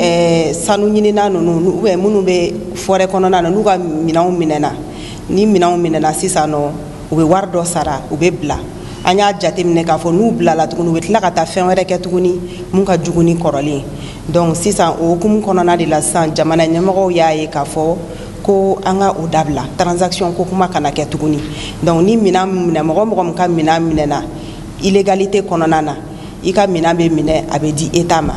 sanu ɲinina ninnu ou bien minnu bɛ forêt kɔnɔna na n'u ka minɛnw minɛna ni minɛnw minɛna sisan u bɛ wari dɔ sara u bɛ bila an y'a jateminɛ k'a fɔ n'u bilala tuguni u bɛ tila ka taa fɛn wɛrɛ kɛ tuguni mun ka jugu ni kɔrɔlen donc sisan o hukumu kɔnɔna de la sisan jamana ɲɛmɔgɔw y'a ye k'a fɔ ko an ka o dabila transaction ko kuma kana kɛ tuguni donc ni minɛn minɛ mɔgɔ min ka minɛn minɛna illégalité kɔnɔna na i ka minɛn bɛ minɛ a bɛ di état ma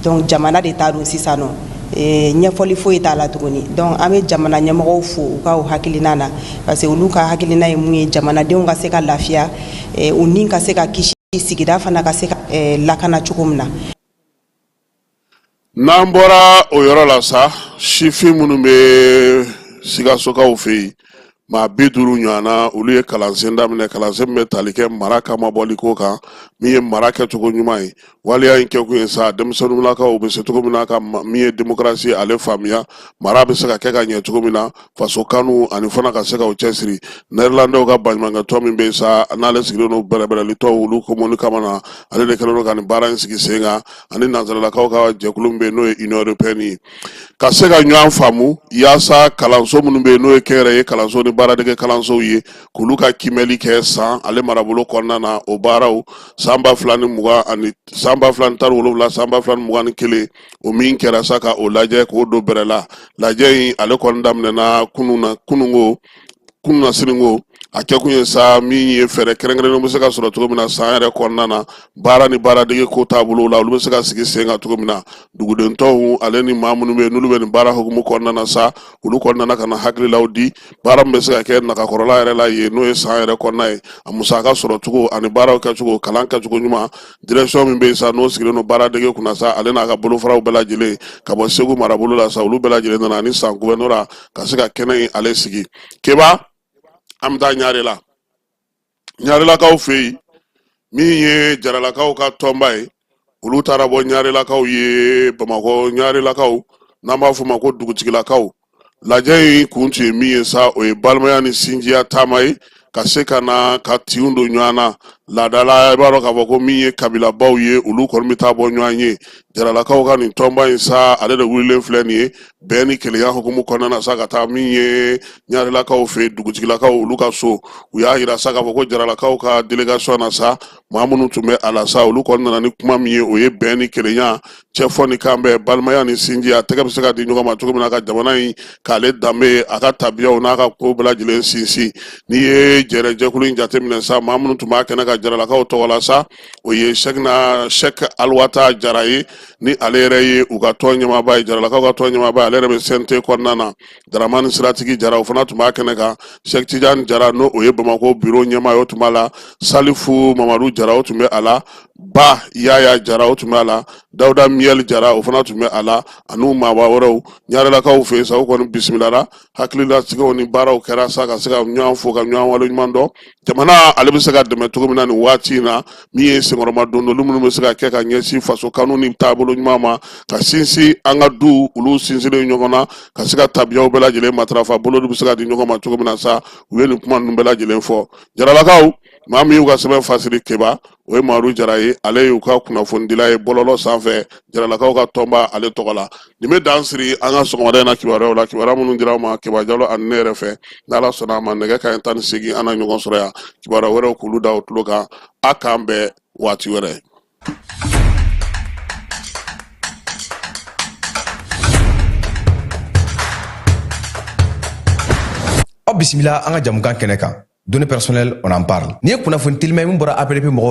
donc jamana de t'a dɔn sisan nɔ ɲɛfɔli foyi t'a la tuguni donc an bɛ jamana ɲɛmɔgɔw fo u ka o hakilina na parce que olu ka hakilina ye mun ye jamanadenw ka se ka lafiya u ni ka se ka kisi sigida fana ka se ka lakana cogo min na. N'an bɔra o yɔrɔ la sa sifin minnu bɛ Sikasokaw fɛ yen maa 50 ɲɔgɔnna olu ye kalansen daminɛ kalansen min bɛ tali kɛ mara kama bɔli ko kan min ye mara kɛcogo ɲuman ye waliya in kɛ kun ye sa denmisɛnninlakaw bɛ se cogo min na ka min ye démocratie ale faamuya mara bɛ se ka kɛ ka ɲɛ cogo min na faso kanu ani fana ka se ka o cɛsiri Nɛrɛlandaw ka baɲumankɛtɔn min bɛ yen sa n'ale sigilen don bɛrɛbɛrɛlitɔ olu komuni kama na ale de kɛlen don ka nin baara in sigi sen kan ani nanzaralakaw ka jɛkulu min bɛ yen n'o ye Union européenne ye ka se ka ɲɔgɔn faamu yaasa kalanso minnu bɛ yen n'o ye kɛnyɛrɛye kalanso ni baaradege kalansow ye k'olu ka kimɛli kɛ san ale marabolo kɔnɔna na o baaraw san 2020 ani san 2017 san 2021 o min kɛra sa ka o lajɛ k'o don bɛrɛ la lajɛ in ale kɔni daminɛna kunungo kunna siningo a kɛ kun ye sa min ye fɛɛrɛ kɛrɛnkɛrɛnnenw bɛ se ka sɔrɔ cogo min na san yɛrɛ kɔnɔna na baara ni baaradege ko taabolo la olu bɛ se ka sigi sen kan cogo min na dugudentɔw ale ni maa minnu bɛ yen n'olu bɛ nin baara hukumu kɔnɔna na sa olu kɔnɔna ka na hakililaw di baara min bɛ se ka kɛ nakakɔrɔla yɛrɛ la yen n'o ye san yɛrɛ kɔnɔna ye a musaka sɔrɔ cogo ani baaraw kɛcogo kalan kɛcogo ɲuman direction min bɛ yen sa n'o sigilen don baaradege kunna sa ale n'a ka bolofaraw bɛɛ lajɛlen ka bɔ Segu marabolo la sa olu bɛɛ lajɛlen nana ani san gouverneur ka se ka kɛnɛ in ale sigi keba an bɛ taa Ɲarelakaw fɛ yen min ye Jaralakaw ka tɔnba ye olu taara bɔ Ɲarelakaw ye Bamakɔ Ɲarelakaw n'an b'a fɔ o ma ko dugutigilakaw lajɛ in kun tun ye min ye sa o ye balimaya ni sinjiya taama ye ka se ka na ka tiɲɛ don ɲɔgɔn na laadala i b'a dɔn k'a fɔ ko min ye kabilabaw ye olu kɔni bɛ taa bɔ ɲɔgɔn ye Jaralakaw ka nin tɔnba in sa ale de wililen filɛ nin ye bɛn ni kelenya hukumu kɔnɔna na sa ka taa min ye Ɲarelakaw fɛ dugutigilakaw olu ka so u y'a yira sa k'a fɔ ko Jaralakaw ka délégation na sa maa minnu tun bɛ a la sa olu kɔni nana ni kuma min ye o ye bɛn ni kelenya cɛfɔ ni kan bɛɛ balimaya ni sinji a tɛgɛ bɛ se ka di ɲɔgɔn ma cogo min na ka jamana in k'ale danbe a ka tabiyaw n'a ka ko bɛɛ lajɛlen sinsin n'i ye jɛrɛjɛkulu in jateminɛ sa maa minnu tun b'a kɛnɛ ka Jaralakaw tɔgɔ la sa o ye Sɛki Aluwata Jara ye ni ale yɛrɛ ye u ka tɔn ɲɛmaaba ye Jaralakaw ka tɔn ɲɛmaaba ale yɛrɛ bɛ CNT kɔnɔna na Daramani Siratigi Jara o fana tun b'a kɛnɛ kan Sɛki Tijani Jara n'o o ye Bamakɔ bureau ɲɛmaa ye o tun b'a la Salifu Mamadu Jara o tun bɛ a la Ba Yaya Jara o tun b'a la Dawuda Miel Jara o fana tun bɛ a la an'u maaba wɛrɛw ɲarelakaw fɛ yen sa u kɔni bisimilara hakililatigɛw ni baaraw kɛra sa ka se ka ɲɔgɔn fo ka ɲɔgɔn waleɲuman dɔn jamana ale bɛ se ka dɛmɛ cogo min na nin waati in na min ye senkɔrɔma dondolu minnu bɛ se ka kɛ ka ɲɛsin faso kanu ni taabolo ɲuman ma ka sinsin an ka du olu sinsinlen ɲɔgɔn na ka se ka tabiyaw bɛɛ lajɛlen matarafa bolo bɛ se ka di ɲɔgɔn ma cogo min na sa u ye nin kuma ninnu bɛɛ lajɛlen fɔ jaralakaw maa min y'u ka sɛbɛn fasiri keba o ye Madu Jara ye ale y'u ka kunnafonidila ye bɔlɔlɔ sanfɛ jaralakaw ka tɔnba ale tɔgɔ la nin bɛ dan siri an ka sɔgɔmada in na kibaruyaw la kibaruya minnu dira ma Keba Jalo ani ne yɛrɛ fɛ n'Ala sɔnna a ma nɛgɛ kanɲɛ 18 an na ɲɔgɔn sɔrɔ yan kibaruya wɛrɛw k'olu da o tulo kan a k'an bɛɛ waati wɛrɛ. Bisimila an ka jamukan kɛnɛ kan données personnelles on en parle ni ye kunnafoni teliman min bɔra APDP mɔgɔw